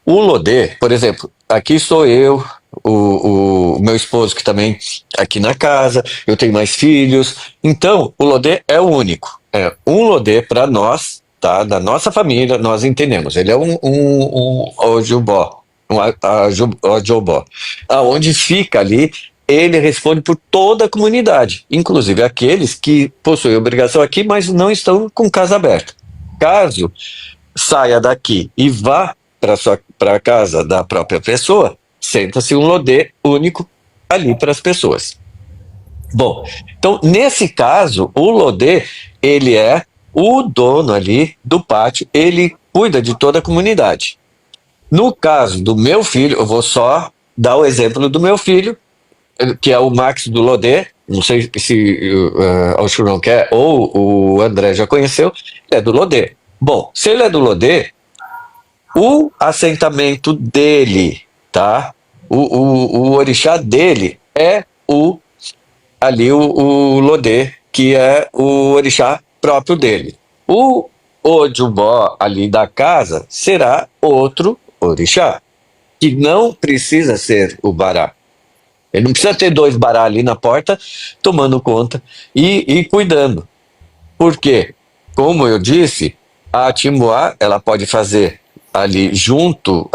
O Lodê, por exemplo, aqui sou eu, o meu esposo que também aqui na casa, eu tenho mais filhos, então o Lodê é o único, é um Lodê para nós, tá? Da nossa família, nós entendemos, ele é um Ojubó, Ojobó, aonde fica ali, ele responde por toda a comunidade, inclusive aqueles que possuem obrigação aqui, mas não estão com casa aberta. Caso saia daqui e vá para a casa da própria pessoa, senta-se um Lodê único ali para as pessoas. Bom, então nesse caso, o Lodê, ele é o dono ali do pátio, ele cuida de toda a comunidade. No caso do meu filho, eu vou só dar o exemplo do meu filho, que é o Max do Lodê, não sei se o Churão quer, ou o André já conheceu, é do Lodê. Bom, se ele é do Lodê, o assentamento dele, tá? O orixá dele é o Lodê, que é o orixá próprio dele. O Ojubó ali da casa será outro orixá, que não precisa ser o Bará. Ele não precisa ter dois Bará ali na porta, tomando conta e cuidando. Por quê? Como eu disse, a Timboá, ela pode fazer ali junto,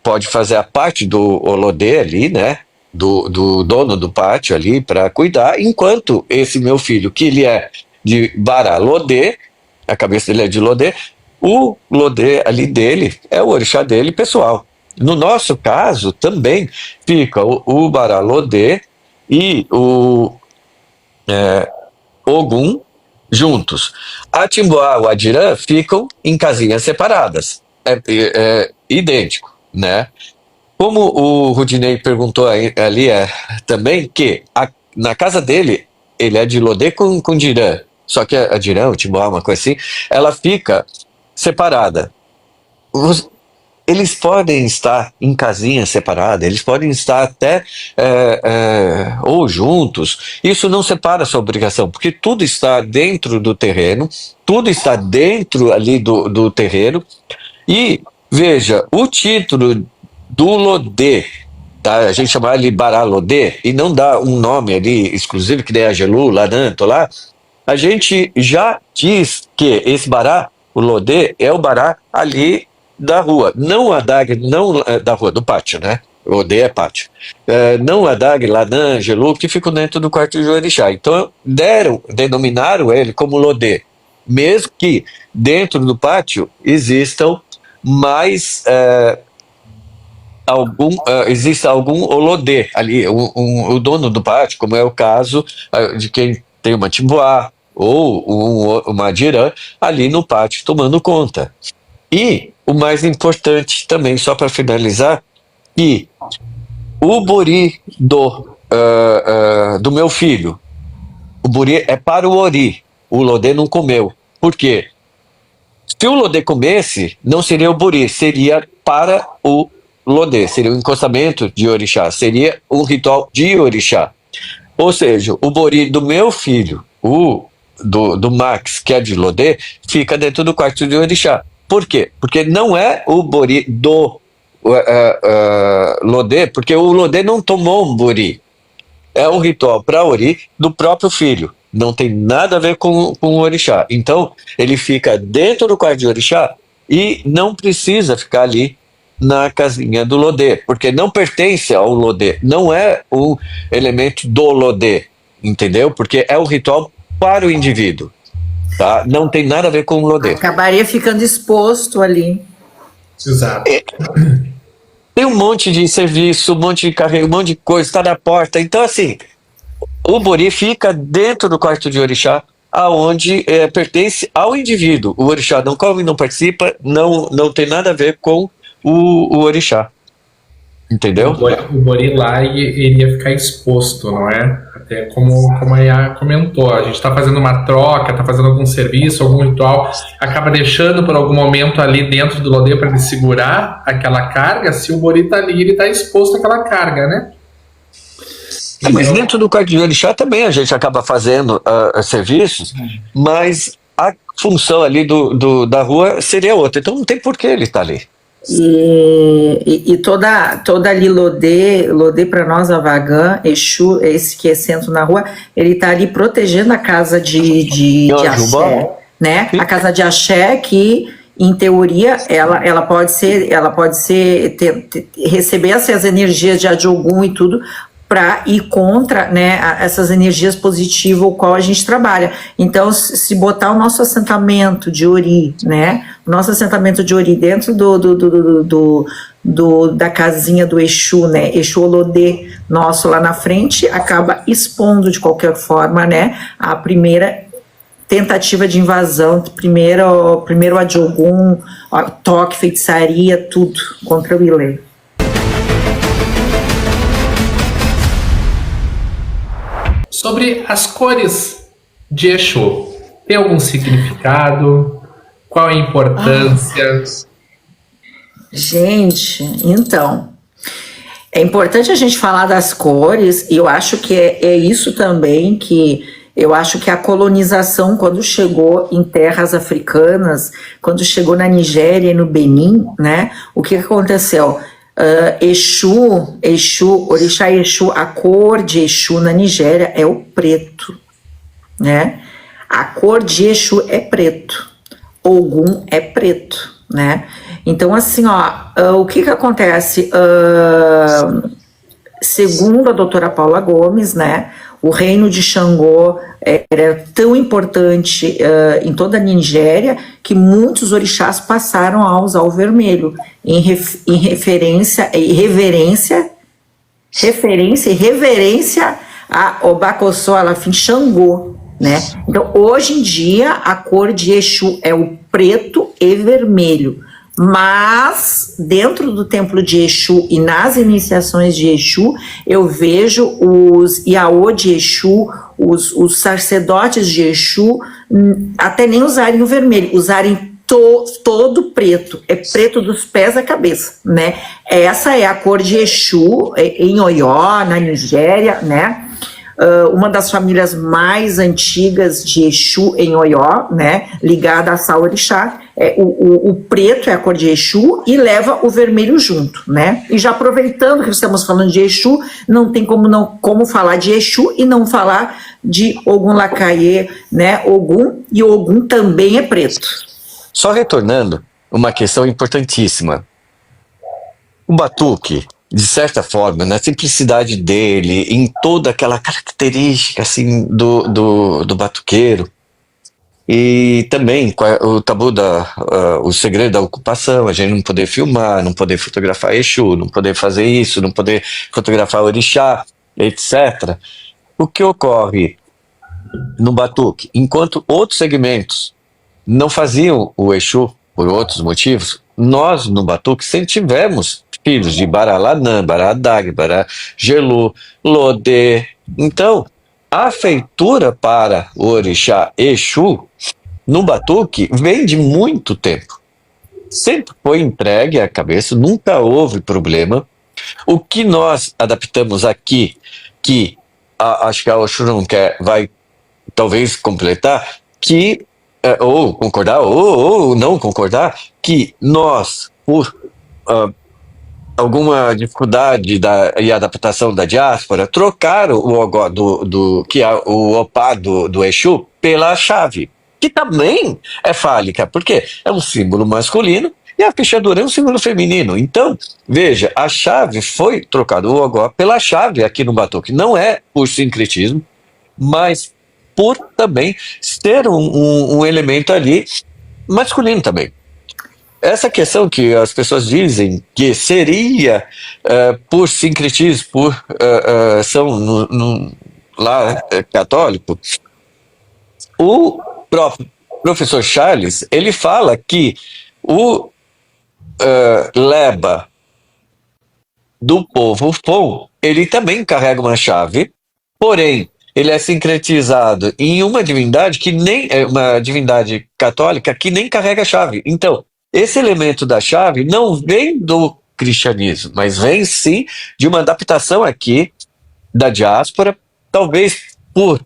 pode fazer a parte do Olodê ali, né? Do dono do pátio ali para cuidar, enquanto esse meu filho, que ele é de Bará Lodê, a cabeça dele é de Lodê, o Lodê ali dele é o orixá dele pessoal. No nosso caso também fica o Bará Lodê e o Ogum juntos. A Timboá e o Adirã ficam em casinhas separadas. É idêntico, né? Como o Rudinei perguntou ali também, que na casa dele, ele é de Lodê com Dirã. Só que a Dirã, o Timboá, uma coisa assim, ela fica separada. Eles podem estar em casinhas separadas, eles podem estar até ou juntos. Isso não separa a sua obrigação, porque tudo está dentro do terreno, tudo está dentro ali do terreno, e veja, o título do Lodê, tá? A gente chama ele Bará Lodê, e não dá um nome ali exclusivo, que nem a Gelu, Laranto lá. A gente já diz que esse Bará, o Lodê, é o Bará ali da rua, não a Dag, não da rua, do pátio, né? O Lodê é pátio. Não a Dag, Lanã, Gelu, que ficam dentro do quarto de orixá. Então, denominaram ele como Lodê, mesmo que dentro do pátio existam mais existe algum Olodê ali, o dono do pátio, como é o caso de quem tem uma timboá ou uma dirã ali no pátio tomando conta. E o mais importante também, só para finalizar, que o bori do meu filho, o bori é para o ori, o Lodê não comeu. Por quê? Se o Lodê comesse, não seria o bori, seria para o Lodê, seria um encostamento de orixá, seria um ritual de orixá. Ou seja, o bori do meu filho, do Max, que é de Lodê, fica dentro do quarto de orixá. Por quê? Porque não é o bori do Lodê, porque o Lodê não tomou um bori. É um ritual para ori do próprio filho. Não tem nada a ver com o orixá. Então, ele fica dentro do quarto de orixá e não precisa ficar ali na casinha do Lodê, porque não pertence ao Lodê. Não é um elemento do Lodê, entendeu? Porque é um ritual para o indivíduo. Tá? Não tem nada a ver com o Lodê. Acabaria ficando exposto ali. Exato. Tem um monte de serviço, um monte de carreira, um monte de coisa, está na porta. Então, assim, o bori fica dentro do quarto de orixá, aonde pertence ao indivíduo. O orixá não come, não participa, não tem nada a ver com o orixá. Entendeu? O bori lá ele ia ficar exposto, não é? Até como a Yá comentou, a gente está fazendo uma troca, está fazendo algum serviço, algum ritual, acaba deixando por algum momento ali dentro do Lodê para ele segurar aquela carga. Se o bori está ali, ele está exposto àquela carga, né? Mas dentro do quarto de orixá também a gente acaba fazendo serviços, mas a função ali da rua seria outra. Então não tem por que ele estar ali. E toda ali Lodê para nós, a Vagã, Exu, esse que é centro na rua, ele está ali protegendo a casa de axé, né? A casa de axé que, em teoria, ela pode receber essas energias de Adjogum e tudo, para ir contra, né, essas energias positivas o qual a gente trabalha. Então, se botar o nosso assentamento de Ori, né, o nosso assentamento de Ori dentro da casinha do Exu, né, Exu Olodê nosso lá na frente, acaba expondo de qualquer forma, né, a primeira tentativa de invasão, primeiro Adjogum, toque, feitiçaria, tudo contra o Ilê. Sobre as cores de Exu, tem algum significado? Qual a importância? Gente, então, é importante a gente falar das cores, e eu acho que é isso também que eu acho que a colonização, quando chegou em terras africanas, quando chegou na Nigéria e no Benin, né, o que aconteceu? Exu, Orixá Exu, a cor de Exu na Nigéria é o preto, né? A cor de Exu é preto, Ogum é preto, né? Então, assim, o que acontece? Segundo a doutora Paula Gomes, né, o reino de Xangô era tão importante em toda a Nigéria que muitos orixás passaram a usar o vermelho em referência e reverência a Obakossó Alafim Xangô, né? Então, hoje em dia, a cor de Exu é o preto e vermelho. Mas, dentro do templo de Exu e nas iniciações de Exu, eu vejo os Iaô de Exu, os sacerdotes de Exu, até nem usarem o vermelho, usarem todo preto, é preto dos pés à cabeça, né? Essa é a cor de Exu em Oió, na Nigéria, né? Uma das famílias mais antigas de Exu em Oió, né? Ligada a Saorixá, o preto é a cor de Exu e leva o vermelho junto, né? E já aproveitando que estamos falando de Exu, não tem como falar de Exu e não falar de Ogum Lacaie, né? Ogum, e Ogum também é preto. Só retornando, uma questão importantíssima. O batuque, de certa forma, na simplicidade dele, em toda aquela característica assim, do batuqueiro, e também o tabu o segredo da ocupação, a gente não poder filmar, não poder fotografar Exu, não poder fazer isso, não poder fotografar orixá, etc. O que ocorre no batuque? Enquanto outros segmentos não faziam o Exu por outros motivos, nós no batuque sempre tivemos filhos de Baralanã, Baradag, Baragelu, Lodê. Então, a feitura para o orixá Exu no batuque vem de muito tempo. Sempre foi entregue à cabeça, nunca houve problema. O que nós adaptamos aqui, que acho que a Oxum vai talvez completar, que ou concordar ou não concordar, que nós, por alguma dificuldade e adaptação da diáspora, trocaram o ogó que é o opá do Exu pela chave, que também é fálica, porque é um símbolo masculino e a fechadura é um símbolo feminino. Então, veja, a chave foi trocada, o ogó, pela chave aqui no batuque. Não é por sincretismo, mas por também ser um elemento ali masculino também. Essa questão que as pessoas dizem que seria por sincretismo, por são lá católico, o próprio professor Charles, ele fala que o leba do povo Fon, ele também carrega uma chave, porém ele é sincretizado em uma divindade que nem é uma divindade católica que nem carrega a chave. Então, esse elemento da chave não vem do cristianismo, mas vem sim de uma adaptação aqui da diáspora, talvez por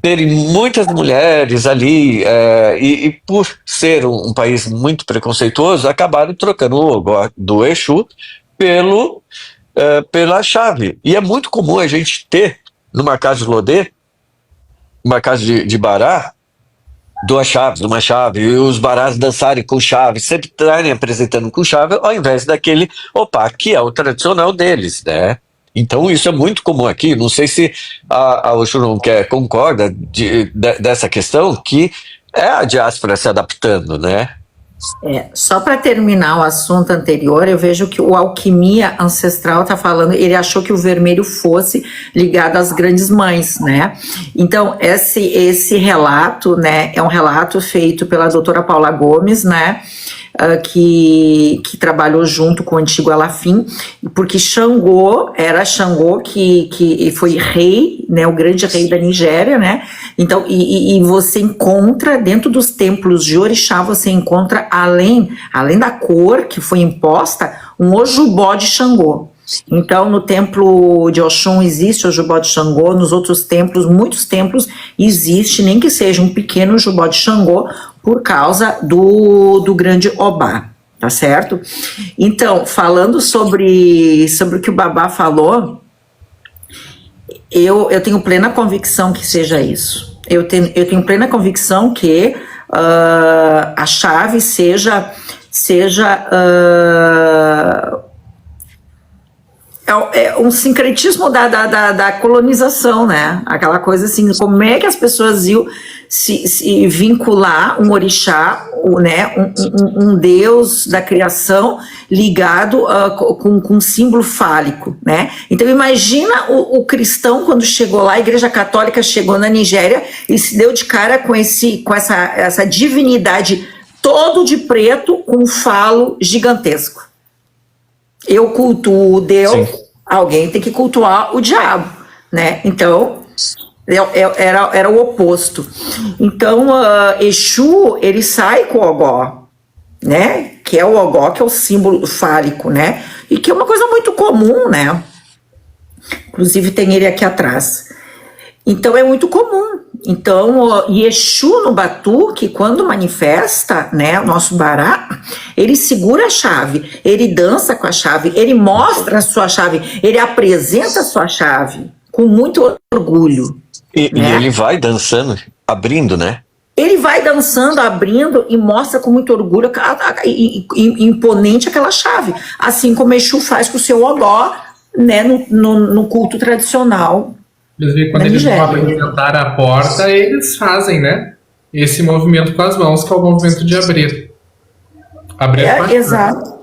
terem muitas mulheres ali e por ser um país muito preconceituoso, acabaram trocando o ogó do Exu pela chave. E é muito comum a gente ter, numa casa de Lodê, uma casa de Bará, duas chaves, uma chave, e os barás dançarem com chave, sempre estarem apresentando com chave, ao invés daquele opá, que é o tradicional deles, né? Então isso é muito comum aqui. Não sei se a Oxum concorda dessa questão, que é a diáspora se adaptando, né? Só para terminar o assunto anterior, eu vejo que o Alquimia Ancestral está falando, ele achou que o vermelho fosse ligado às grandes mães, né? Então, esse relato, né, é um relato feito pela doutora Paula Gomes, né, que trabalhou junto com o antigo Alafim, porque Xangô era Xangô que foi rei, né, o grande rei da Nigéria, né? Então, e você encontra dentro dos templos de Orixá, você encontra além da cor que foi imposta, um Ojubó de Xangô. Então, no templo de Oxum existe o Ojubó de Xangô, nos outros templos, muitos templos, existe, nem que seja um pequeno Ojubó de Xangô, por causa do grande Obá, tá certo? Então, falando sobre o que o Babá falou, eu tenho plena convicção que seja isso. Eu tenho plena convicção que a chave seja um sincretismo da colonização, né? Aquela coisa assim, como é que as pessoas iam se vincular um orixá, né? um deus da criação ligado com um símbolo fálico, né? Então imagina o cristão quando chegou lá, a Igreja Católica chegou na Nigéria e se deu de cara com essa divindade todo de preto com um falo gigantesco. Eu cultuo Deus, sim, alguém tem que cultuar o diabo, né? Então, era o oposto. Então, Exu, ele sai com o ogó, né? Que é o ogó, que é o símbolo fálico, né? E que é uma coisa muito comum, né? Inclusive, tem ele aqui atrás. Então, é muito comum. Então, o Exu no batuque, quando manifesta, né, o nosso bará, ele segura a chave, ele dança com a chave, ele mostra a sua chave, ele apresenta a sua chave com muito orgulho. E né? ele vai dançando, abrindo, né? Ele vai dançando, abrindo e mostra com muito orgulho imponente aquela chave. Assim como Exu faz com o seu odó, né, no culto tradicional. Inclusive, quando eles vão apresentar a porta, eles fazem, né? Esse movimento com as mãos, que é o movimento de abrir. Abrir com a exato.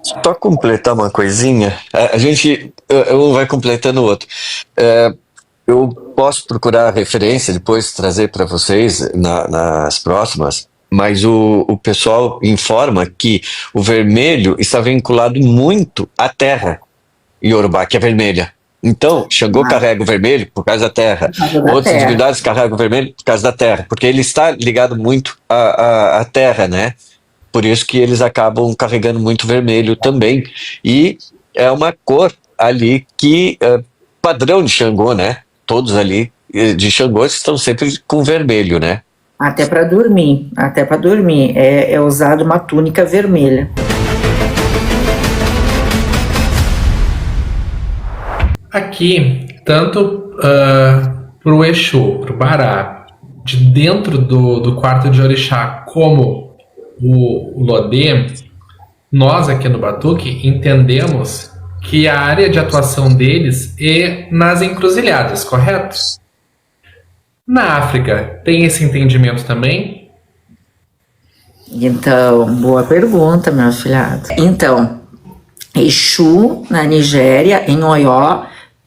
Só completar uma coisinha, a gente um vai completando o outro. Eu posso procurar referência depois trazer para vocês nas próximas, mas o pessoal informa que o vermelho está vinculado muito à terra iorubá, que é vermelha. Então, Xangô carrega o vermelho por causa da terra. Outras divindades carregam o vermelho por causa da terra, porque ele está ligado muito à terra, né? Por isso que eles acabam carregando muito vermelho também. E é uma cor ali que padrão de Xangô, né? Todos ali de Xangô estão sempre com vermelho, né? Até para dormir, é usado uma túnica vermelha. Aqui, tanto para o Exu, para o Bará, de dentro do quarto de orixá, como o Lodê, nós aqui no Batuque entendemos que a área de atuação deles é nas encruzilhadas, correto? Na África, tem esse entendimento também? Então, boa pergunta, meu afilhado. Então, Exu na Nigéria, em Oió,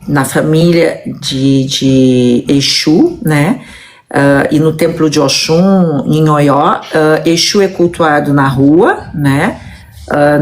na família de Exu, né? E no templo de Oxum, em Oió, Exu é cultuado na rua, né?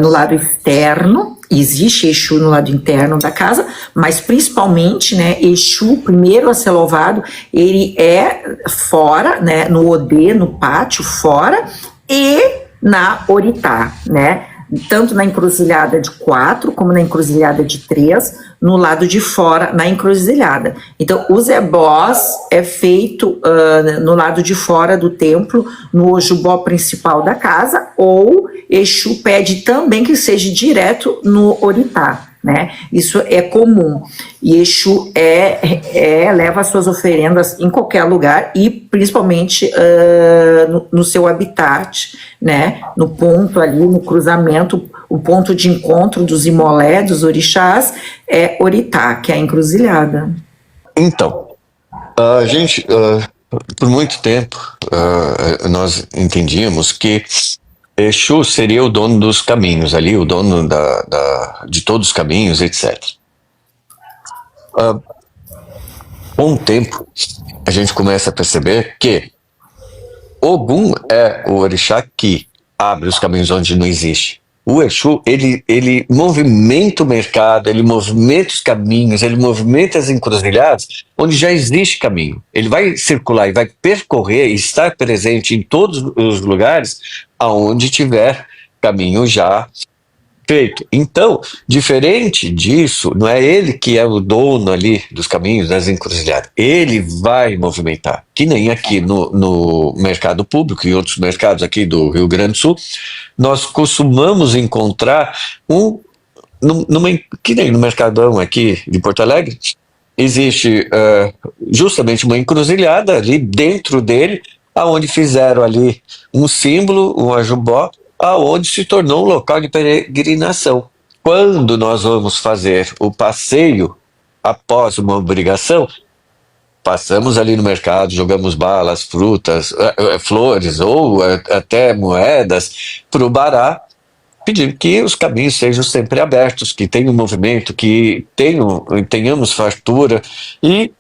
No lado externo, existe Exu no lado interno da casa, mas principalmente, né, Exu, primeiro a ser louvado, ele é fora, né, no Odê, no pátio, fora, e na Oritá, né? Tanto na encruzilhada de 4 como na encruzilhada de 3, no lado de fora, na encruzilhada. Então, o Zebós é feito no lado de fora do templo, no Ojubó principal da casa, ou Exu pede também que seja direto no Oritá, né? Isso é comum. E Exu leva as suas oferendas em qualquer lugar e principalmente no seu habitat, né? No ponto ali, no cruzamento, o ponto de encontro dos imolé, dos orixás, é Oritá, que é a encruzilhada. Então, a gente, por muito tempo, nós entendíamos que Exu seria o dono dos caminhos ali, o dono de todos os caminhos, etc. Com o tempo, a gente começa a perceber que Ogum é o orixá que abre os caminhos onde não existe. O Exu, ele movimenta o mercado, ele movimenta os caminhos, ele movimenta as encruzilhadas onde já existe caminho. Ele vai circular e vai percorrer e estar presente em todos os lugares aonde tiver caminho já feito. Então, diferente disso, não é ele que é o dono ali dos caminhos, das encruzilhadas. Ele vai movimentar. Que nem aqui no mercado público e outros mercados aqui do Rio Grande do Sul, nós costumamos encontrar que nem no Mercadão aqui de Porto Alegre, existe justamente uma encruzilhada ali dentro dele, aonde fizeram ali um símbolo, um ajubó, aonde se tornou um local de peregrinação. Quando nós vamos fazer o passeio após uma obrigação, passamos ali no mercado, jogamos balas, frutas, flores ou até moedas para o Bará, pedindo que os caminhos sejam sempre abertos, que tenham movimento, que tenhamos fartura e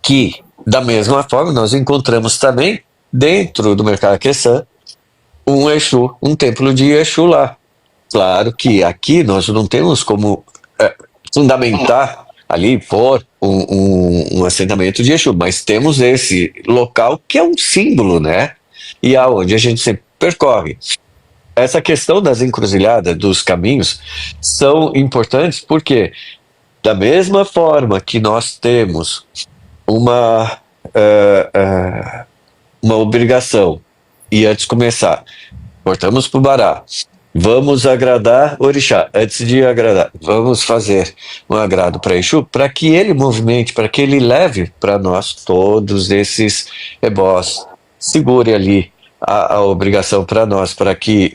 que, da mesma forma, nós encontramos também, dentro do mercado Queçã, um Exu, um templo de Exu lá. Claro que aqui nós não temos como fundamentar ali, pôr um assentamento de Exu, mas temos esse local que é um símbolo, né? E aonde a gente sempre percorre. Essa questão das encruzilhadas, dos caminhos, são importantes porque, da mesma forma que nós temos uma, eh, eh, uma obrigação. E antes de começar, cortamos pro Bará. Vamos agradar Orixá. Antes de agradar, vamos fazer um agrado para Exu, para que ele movimente, para que ele leve para nós todos esses ebós. Segure ali a obrigação para nós, para que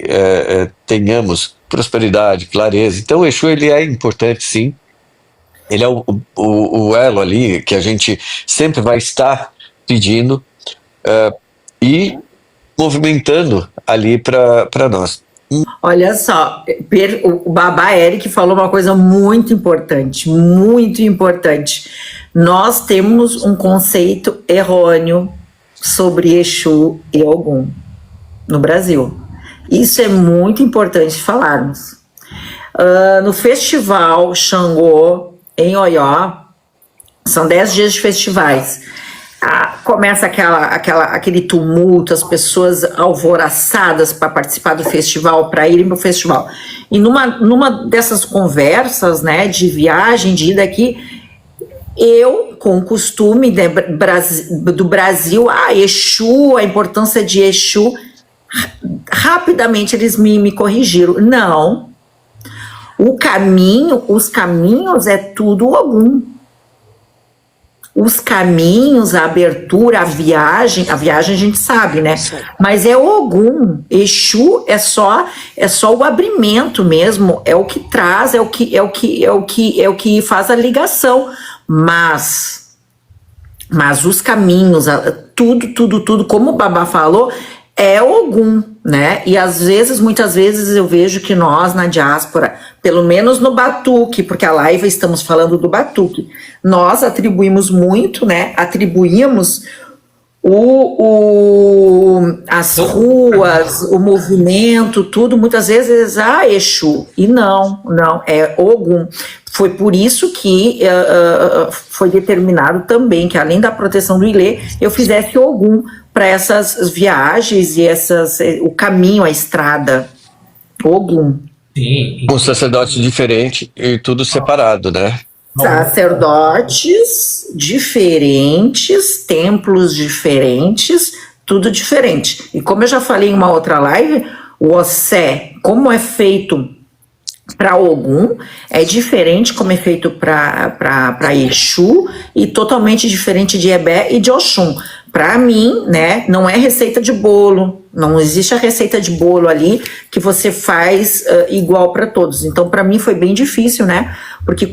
tenhamos prosperidade, clareza. Então o Exu, ele é importante, sim. Ele é o elo ali que a gente sempre vai estar pedindo e movimentando ali para nós. Olha só, o Babá Eric falou uma coisa muito importante, muito importante. Nós temos um conceito errôneo sobre Exu e Ogum no Brasil. Isso é muito importante falarmos. No festival Xangô, em Oió, são 10 dias de festivais. Começa aquele tumulto, as pessoas alvoroçadas para participar do festival, para irem para o festival. E numa dessas conversas, né, de viagem, de ida aqui, eu, com o costume do Brasil, Exu, a importância de Exu, rapidamente eles me corrigiram. Não, os caminhos é tudo Ogum. Os caminhos, a abertura, a viagem a gente sabe, né? Mas é Ogum. Exu é só o abrimento mesmo, é o que traz, é o que faz a ligação. Mas os caminhos, tudo, como o Babá falou, é Ogum, né? E muitas vezes eu vejo que nós na diáspora, pelo menos no Batuque, porque a live estamos falando do Batuque, nós atribuímos muito, né? Atribuímos as ruas, o movimento, tudo, muitas vezes Exu. E não, é Ogum. Foi por isso que foi determinado também que, além da proteção do Ilê, eu fizesse Ogum para essas viagens e o caminho, a estrada. Ogum. Sim. Um sacerdote diferente e tudo separado, né? Sacerdotes diferentes, templos diferentes, tudo diferente. E como eu já falei em uma outra live, o Ossé, como é feito para Ogum, é diferente como é feito para Exu e totalmente diferente de Ebé e de Oxum. Para mim, né, não é receita de bolo, não existe a receita de bolo ali que você faz igual para todos. Então, para mim foi bem difícil, né? Porque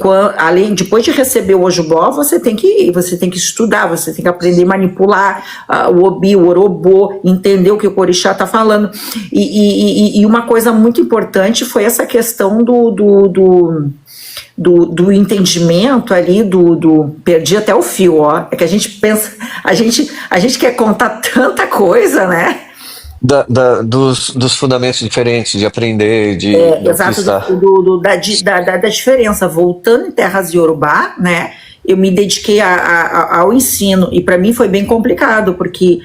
depois de receber o Ojubó, você tem que estudar, você tem que aprender a manipular o Obi, o Orobô, entender o que o Orixá está falando. E uma coisa muito importante foi essa questão do entendimento ali, perdi até o fio, ó. É que a gente pensa, a gente quer contar tanta coisa, né? Dos fundamentos diferentes, de aprender, de exato, da diferença. Voltando em terras Yorubá, né? Eu me dediquei ao ensino, e para mim foi bem complicado, porque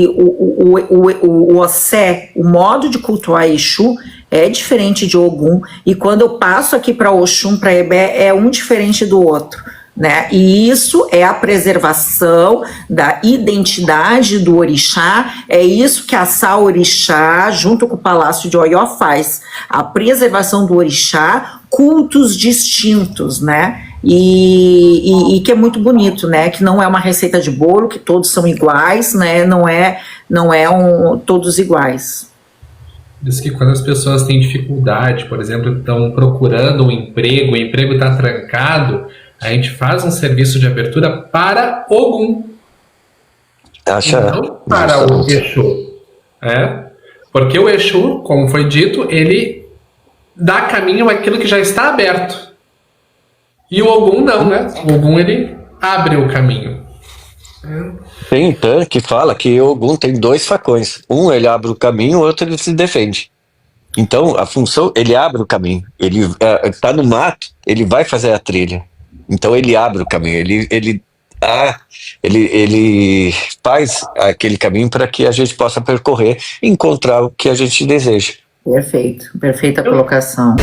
o Ossé, o modo de cultuar Exu é diferente de Ogum, e quando eu passo aqui para Oxum, para Ebé, é um diferente do outro, né? E isso é a preservação da identidade do Orixá, é isso que a Sá Orixá, junto com o Palácio de Oió, faz, a preservação do Orixá, cultos distintos, né? E que é muito bonito, né? Que não é uma receita de bolo, que todos são iguais, né? Não é todos iguais. Diz que quando as pessoas têm dificuldade, por exemplo, estão procurando um emprego, o emprego está trancado, a gente faz um serviço de abertura para Ogum. Não para o Exu. Porque o Exu, como foi dito, ele dá caminho àquilo que já está aberto. E o Ogum não, né? O Ogum, ele abre o caminho. Tem Tan que fala que o Ogum tem 2 facões. Um ele abre o caminho, o outro ele se defende. Então, a função, ele abre o caminho. Ele está no mato, ele vai fazer a trilha. Então, ele abre o caminho. Ele faz aquele caminho para que a gente possa percorrer e encontrar o que a gente deseja. Perfeito. Perfeita colocação.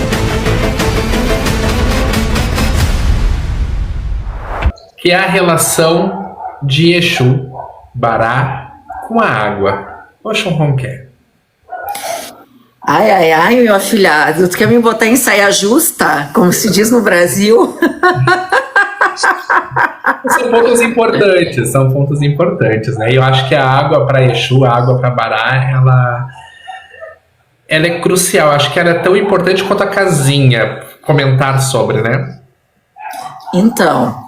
E a relação de Exu, Bará, com a água. Oxum-Ronqué. Ai, ai, ai, meu afilhado, tu quer me botar em saia justa, como se diz no Brasil? São pontos importantes, né? E eu acho que a água para Exu, a água para Bará, ela é crucial. Acho que ela é tão importante quanto a casinha, comentar sobre, né? Então,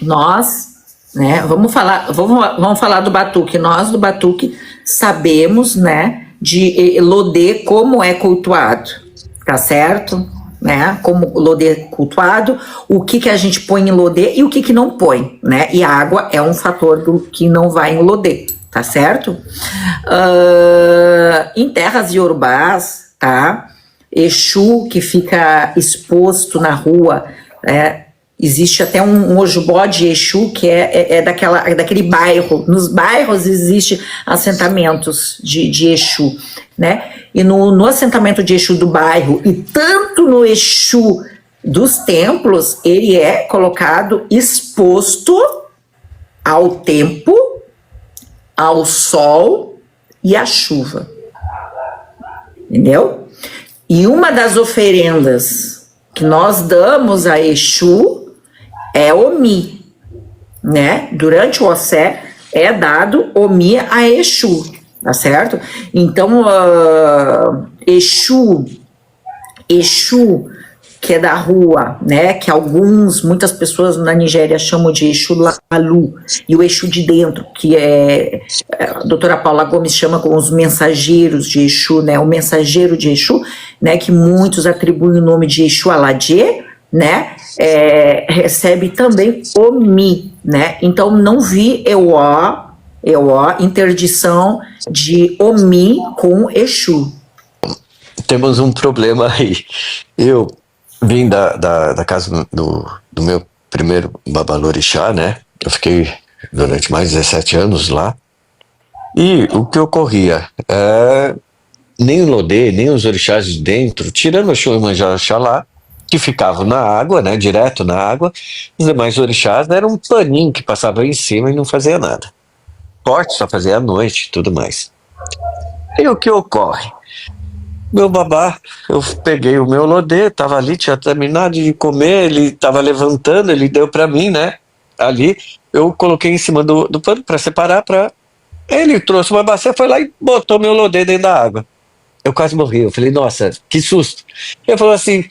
nós, né, vamos falar do batuque. Nós do batuque sabemos, né, de Lodê como é cultuado, tá certo? Né? Como Lodê é cultuado, o que a gente põe em Lodê e o que não põe, né? E a água é um fator do que não vai em Lodê, tá certo? Em terras iorubás, tá? Exu que fica exposto na rua, existe até um ojubó de Exu que é daquele bairro. Nos bairros existem assentamentos de Exu, né? E no assentamento de Exu do bairro e tanto no Exu dos templos, ele é colocado exposto ao tempo, ao sol e à chuva. Entendeu? E uma das oferendas que nós damos a Exu é Omi, né? Durante o Ossé é dado Omi a Exu, tá certo? Então, Exu, que é da rua, né? Que muitas pessoas na Nigéria chamam de Exu Lalu, e o Exu de dentro, que a doutora Paula Gomes chama como os mensageiros de Exu, né? O mensageiro de Exu, né? Que muitos atribuem o nome de Exu Aladie, né? Recebe também Omi, né? Então não vi interdição de Omi com Exu. Temos um problema aí. Eu vim da casa do meu primeiro babalorixá, né? Eu fiquei durante mais de 17 anos lá. E o que ocorria? Nem o Lodê, nem os orixás de dentro, tirando o Exu e Iemanjá Oxalá, que ficavam na água, né? Direto na água, os demais orixás eram um paninho que passava em cima e não fazia nada. Corte só fazia à noite e tudo mais. E o que ocorre? Meu babá, eu peguei o meu Lodê, tava ali, tinha terminado de comer, ele tava levantando, ele deu pra mim, né? Ali, eu coloquei em cima do pano pra separar, ele trouxe uma bacia, foi lá e botou meu Lodê dentro da água. Eu quase morri, eu falei, nossa, que susto. Ele falou assim,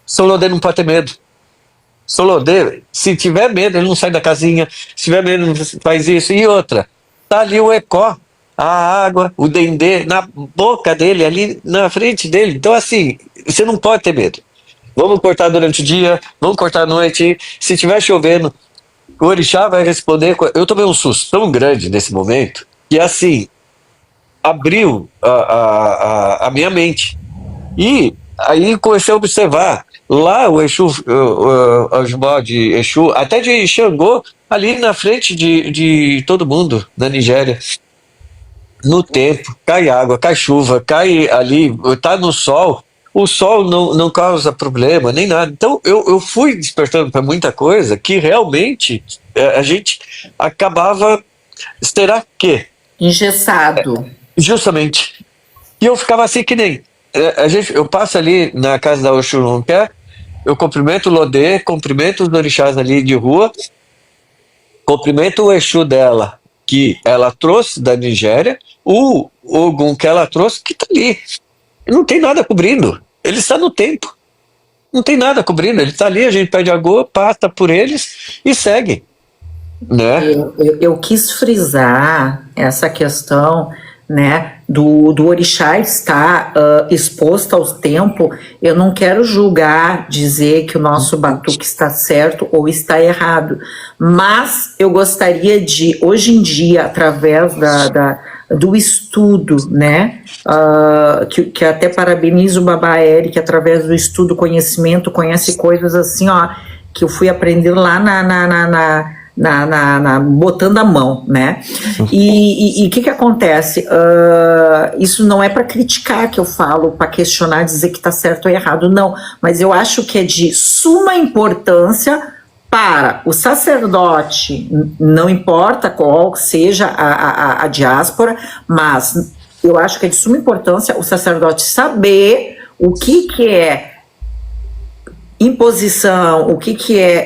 seu Lodê não pode ter medo. Seu Lodê, se tiver medo, ele não sai da casinha, se tiver medo, não faz isso. E outra, tá ali o Ecó, a água, o dendê, na boca dele, ali na frente dele. Então, assim, você não pode ter medo. Vamos cortar durante o dia, vamos cortar à noite. Se estiver chovendo, o orixá vai responder. Eu tomei um susto tão grande nesse momento que, assim, abriu a minha mente. E aí comecei a observar lá o Exu, o de Exu, até de Xangô, ali na frente de todo mundo na Nigéria. No tempo, cai água, cai chuva, cai ali, tá no sol, o sol não causa problema, nem nada. Então eu fui despertando para muita coisa que realmente a gente acabava, será que? Engessado. Justamente. E eu ficava assim que nem, eu passo ali na casa da Oxum-Ronqué, eu cumprimento o Lodê, cumprimento os orixás ali de rua, cumprimento o Exu dela, que ela trouxe da Nigéria, o Ogum que ela trouxe, que está ali. Não tem nada cobrindo. Ele está no tempo. Não tem nada cobrindo. Ele está ali, a gente pede água, passa por eles e segue. Né? Eu quis frisar essa questão, né, do orixá estar exposto ao tempo. Eu não quero julgar, dizer que o nosso batuque está certo ou está errado, mas eu gostaria de, hoje em dia, através do estudo, né, que até parabenizo o Babá Eric, através do estudo, conhecimento, conhece coisas assim, ó, que eu fui aprender lá botando a mão, né? E o que acontece? Isso não é para criticar que eu falo, para questionar, dizer que está certo ou errado, não. Mas eu acho que é de suma importância para o sacerdote, não importa qual seja a diáspora, mas eu acho que é de suma importância o sacerdote saber o que é imposição, o que é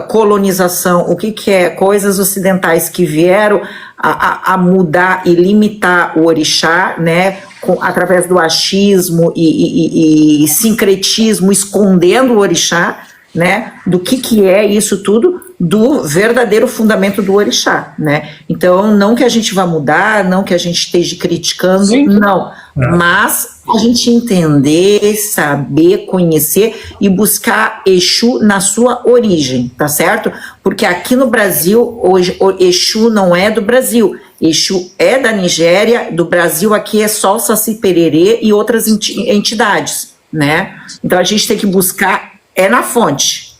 colonização, o que é coisas ocidentais que vieram a mudar e limitar o orixá, né, através do achismo e sincretismo, escondendo o orixá, né, do que é isso tudo, do verdadeiro fundamento do orixá, né? Então, não que a gente vá mudar, não que a gente esteja criticando, sim, não, mas a gente entender, saber, conhecer e buscar Exu na sua origem, tá certo? Porque aqui no Brasil, hoje, o Exu não é do Brasil, Exu é da Nigéria, do Brasil aqui é só o Saci Pererê e outras entidades, né? Então, a gente tem que buscar na fonte.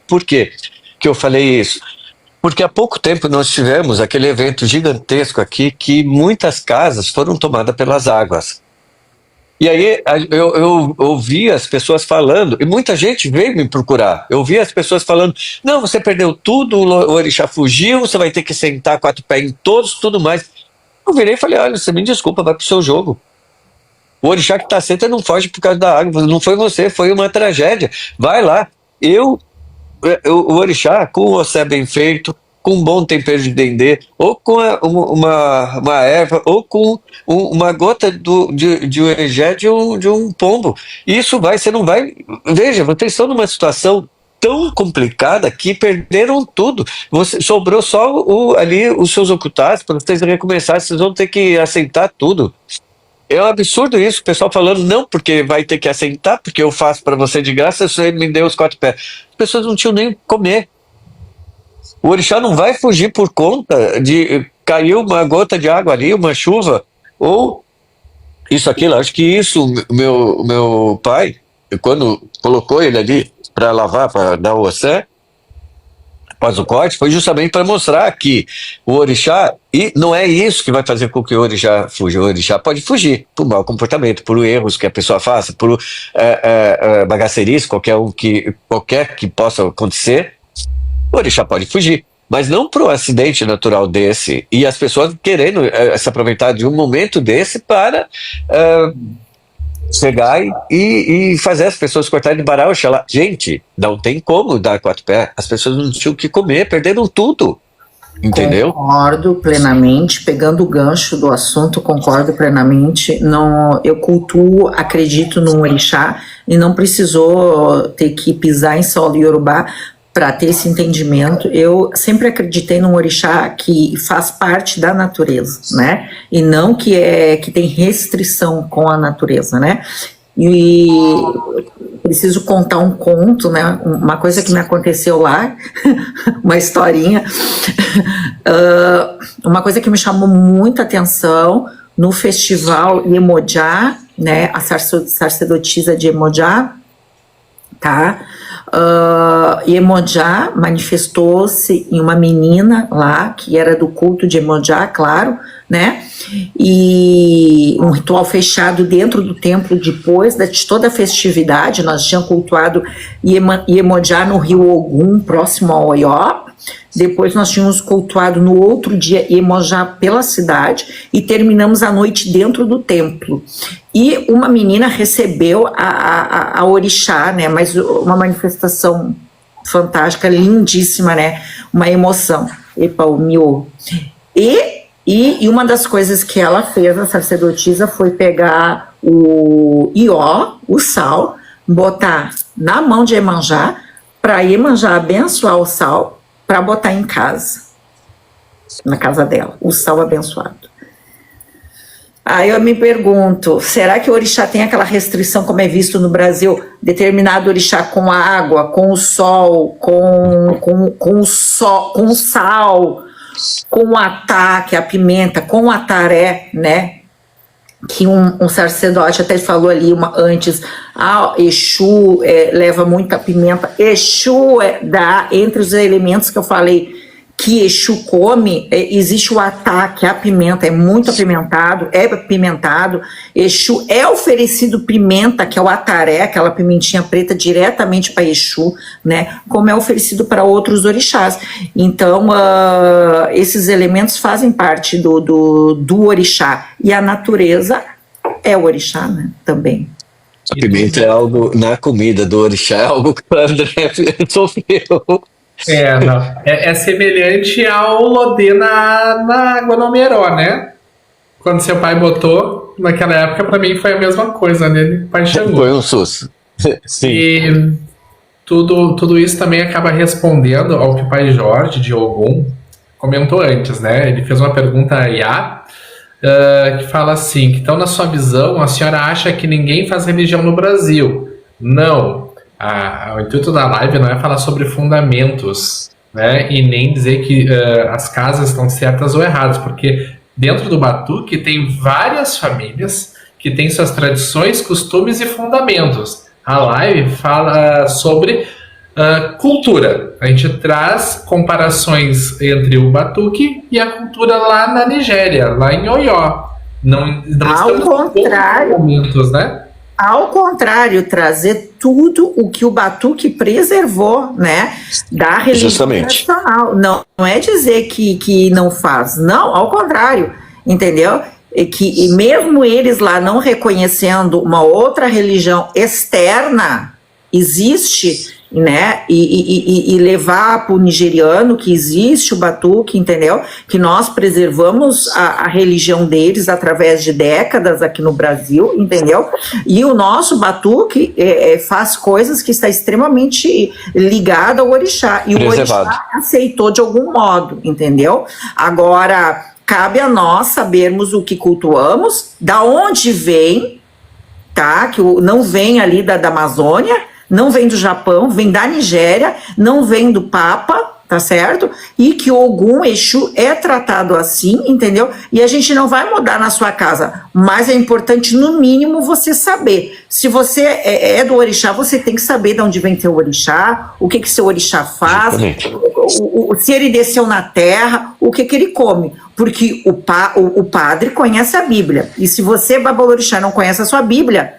Por quê que eu falei isso? Porque há pouco tempo nós tivemos aquele evento gigantesco aqui que muitas casas foram tomadas pelas águas. E aí eu ouvi as pessoas falando, e muita gente veio me procurar. Eu ouvi as pessoas falando, não, você perdeu tudo, o orixá fugiu, você vai ter que sentar 4 pés em todos, tudo mais. Eu virei e falei, olha, você me desculpa, vai pro seu jogo. O orixá que tá senta não foge por causa da água, não foi você, foi uma tragédia. Vai lá, o orixá, com o ossé bem feito, com um bom tempero de dendê, ou com uma erva, ou com uma gota de orejé de um pombo. Isso você não vai... Veja, vocês estão numa situação tão complicada que perderam tudo. Sobrou só ali os seus ocultados, para vocês recomeçar, vocês vão ter que assentar tudo. É um absurdo isso, o pessoal falando, não, porque vai ter que assentar, porque eu faço para você de graça, você me deu os 4 pés. As pessoas não tinham nem o que comer. O orixá não vai fugir por conta de caiu uma gota de água ali, uma chuva, ou isso, aquilo. Acho que isso, meu pai, quando colocou ele ali para lavar, para dar o ossé, após o corte, foi justamente para mostrar que o orixá, e não é isso que vai fazer com que o orixá fuja. O orixá pode fugir por mau comportamento, por erros que a pessoa faça, por bagacerice, qualquer que possa acontecer. O orixá pode fugir, mas não para um acidente natural desse, e as pessoas querendo se aproveitar de um momento desse para chegar e fazer as pessoas cortarem de barato. Oxalá. Gente, não tem como dar 4 pés, as pessoas não tinham o que comer, perderam tudo, entendeu? Concordo plenamente, pegando o gancho do assunto, concordo plenamente. Não, eu cultuo, acredito no orixá, e não precisou ter que pisar em solo iorubá para ter esse entendimento. Eu sempre acreditei num orixá que faz parte da natureza, né? E não que tem restrição com a natureza, né? E preciso contar um conto, né? Uma coisa que me aconteceu lá, uma historinha. Uma coisa que me chamou muita atenção no festival Iemonjá, né? A sacerdotisa de Iemonjá, tá? Iemonjá manifestou-se em uma menina lá, que era do culto de Iemonjá, claro, né? E um ritual fechado dentro do templo. Depois de toda a festividade, nós tínhamos cultuado Iemonjá no rio Ogum, próximo ao Oió. Depois nós tínhamos cultuado no outro dia Iemonjá pela cidade e terminamos a noite dentro do templo. E uma menina recebeu a orixá, né? Mas uma manifestação fantástica, lindíssima, né? Uma emoção. Epa, o miô. E uma das coisas que ela fez, a sacerdotisa, foi pegar o ió, o sal, botar na mão de Iemonjá, para Iemonjá abençoar o sal, para botar em casa, na casa dela, o sal abençoado. Aí eu me pergunto, será que o orixá tem aquela restrição, como é visto no Brasil, determinado orixá com a água, com o sol, com o sal, com o atá, que é a pimenta, com o ataré, né? Que um sacerdote até falou ali antes, Exu leva muita pimenta. Exu entre os elementos que eu falei que Exu come, existe o ataque, a pimenta, é muito apimentado, é apimentado. Exu é oferecido pimenta, que é o ataré, aquela pimentinha preta, diretamente para Exu, né? Como é oferecido para outros orixás. Então, esses elementos fazem parte do orixá. E a natureza é o orixá, né? Também. A pimenta é algo, na comida do orixá, é algo que o André sofreu. Não. É semelhante ao Lodê na água no Meró, né? Quando seu pai botou, naquela época, pra mim foi a mesma coisa, né? Pai Xangô. Foi um susto. Sim. E tudo isso também acaba respondendo ao que o pai Jorge, de Ogum, comentou antes, né? Ele fez uma pergunta a Iá, que fala assim, que então na sua visão, a senhora acha que ninguém faz religião no Brasil? Não. O intuito da live não é falar sobre fundamentos, né? E nem dizer que as casas estão certas ou erradas, porque dentro do Batuque tem várias famílias que têm suas tradições, costumes e fundamentos. A live fala sobre cultura. A gente traz comparações entre o Batuque e a cultura lá na Nigéria, lá em Oió. Não Ao contrário, fundamentos, né? Ao contrário, trazer tudo o que o Batuque preservou, né, da religião tradicional. Não é dizer que não faz, não, ao contrário, entendeu? E mesmo eles lá não reconhecendo uma outra religião externa, existe, né, e levar para o nigeriano que existe o Batuque, entendeu? Que nós preservamos a religião deles através de décadas aqui no Brasil, entendeu? E o nosso Batuque faz coisas que está extremamente ligado ao orixá, e o orixá aceitou de algum modo, entendeu? Agora, cabe a nós sabermos o que cultuamos, da onde vem, tá? Que não vem ali da Amazônia, não vem do Japão, vem da Nigéria, não vem do Papa, tá certo? E que Ogum, Exu é tratado assim, entendeu? E a gente não vai mudar na sua casa, mas é importante, no mínimo, você saber. Se você é do orixá, você tem que saber de onde vem seu orixá, o que seu orixá faz, se ele desceu na terra, o que ele come. Porque o padre conhece a Bíblia. E se você, babalorixá, não conhece a sua Bíblia,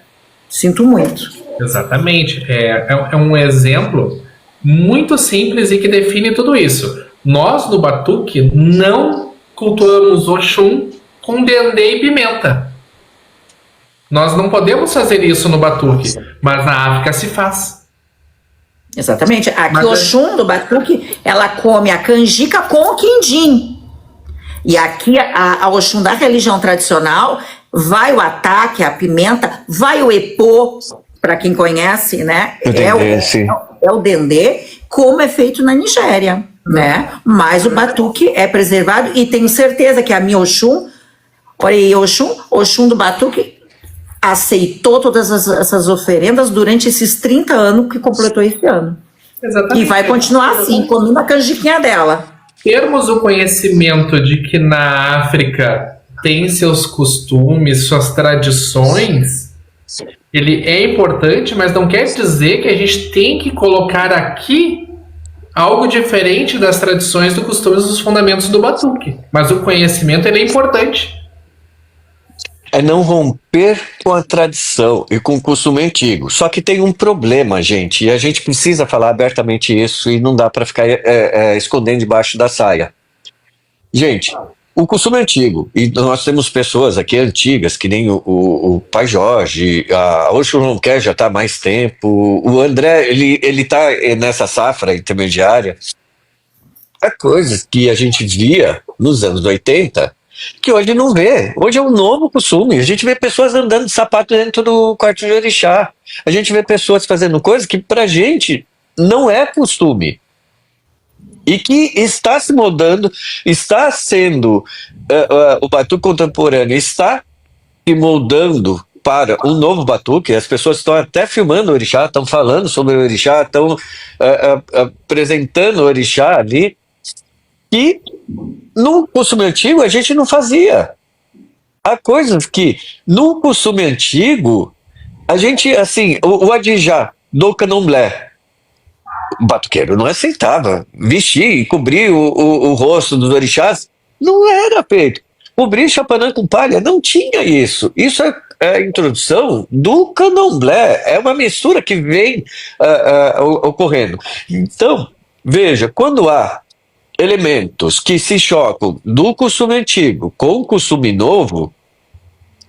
sinto muito. Exatamente. É um exemplo muito simples e que define tudo isso. Nós, do Batuque, não cultuamos Oxum com dendê e pimenta. Nós não podemos fazer isso no Batuque, mas na África se faz. Exatamente. Aqui, Oxum do Batuque, ela come a canjica com o quindim. E aqui, a Oxum da religião tradicional, vai o ataque, a pimenta, vai o epô, para quem conhece, né? É o dendê, como é feito na Nigéria, né? Mas o Batuque é preservado, e tenho certeza que a minha Oxum, olha aí, Oxum do Batuque, aceitou todas essas oferendas durante esses 30 anos que completou esse ano. Exatamente. E vai continuar assim, comendo a canjiquinha dela. Termos o conhecimento de que na África tem seus costumes, suas tradições, ele é importante, mas não quer dizer que a gente tem que colocar aqui algo diferente das tradições, dos costumes e dos fundamentos do Batuque. Mas o conhecimento, ele é importante. É não romper com a tradição e com o costume antigo. Só que tem um problema, gente, e a gente precisa falar abertamente isso, e não dá para ficar escondendo debaixo da saia. Gente, o costume antigo, e nós temos pessoas aqui antigas, que nem o pai Jorge, a Oxum não quer, já está há mais tempo, o André, ele está nessa safra intermediária. Há coisas que a gente via nos anos 80, que hoje não vê. Hoje é um novo costume. A gente vê pessoas andando de sapato dentro do quarto de orixá. A gente vê pessoas fazendo coisas que pra gente não é costume. E que está se moldando, está sendo, o Batuque contemporâneo está se moldando para um novo Batuque. As pessoas estão até filmando o orixá, estão falando sobre o orixá, estão apresentando o orixá ali. E no costume antigo a gente não fazia. Há coisas que no costume antigo a gente, assim, o Adijá do Candomblé, o batuqueiro não aceitava vestir e cobrir o rosto dos orixás. Não era feito. Cobrir chapanã com palha, não tinha isso. Isso é a introdução do candomblé. É uma mistura que vem ocorrendo. Então, veja, quando há elementos que se chocam do costume antigo com o costume novo,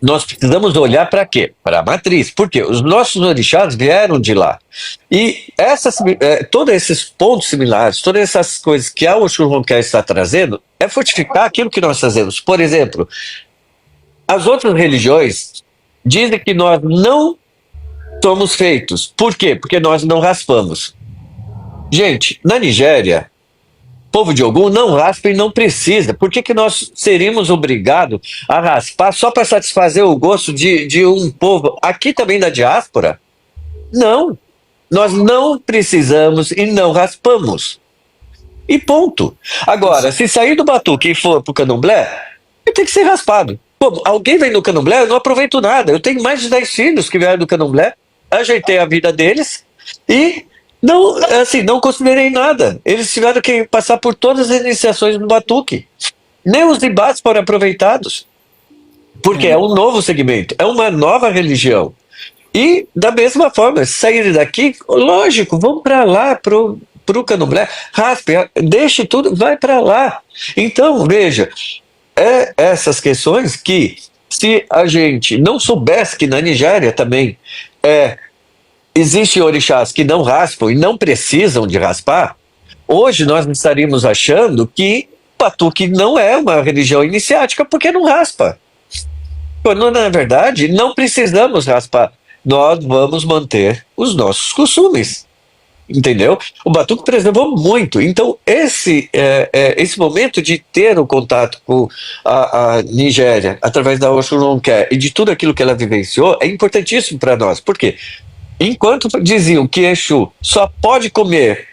nós precisamos olhar para quê? Para a matriz. Por quê? Os nossos orixás vieram de lá. E todos esses pontos similares, todas essas coisas que a Oxum Ronquer está trazendo, é fortificar aquilo que nós fazemos. Por exemplo, as outras religiões dizem que nós não somos feitos. Por quê? Porque nós não raspamos. Gente, na Nigéria, povo de Ogum não raspa e não precisa. Por que nós seríamos obrigados a raspar só para satisfazer o gosto de um povo aqui também da diáspora? Não. Nós não precisamos e não raspamos. E ponto. Agora, se sair do batuque e for pro candomblé, tem que ser raspado. Pô, alguém vem no candomblé, eu não aproveito nada. Eu tenho mais de 10 filhos que vieram do candomblé, ajeitei a vida deles e não considerei nada. Eles tiveram que passar por todas as iniciações no batuque. Nem os ibás foram aproveitados. Porque é um novo segmento, é uma nova religião. E, da mesma forma, se saírem daqui, lógico, vão para lá, pro candomblé, raspe, deixe tudo, vai para lá. Então, veja, essas questões que, se a gente não soubesse que na Nigéria também existem orixás que não raspam e não precisam de raspar, hoje nós estaríamos achando que batuque não é uma religião iniciática porque não raspa. Quando, na verdade, não precisamos raspar. Nós vamos manter os nossos costumes. Entendeu? O batuque preservou muito. Então, esse momento de ter o contato com a Nigéria, através da Oxum Ronquer, e de tudo aquilo que ela vivenciou, é importantíssimo para nós. Por quê? Enquanto diziam que Exu só pode comer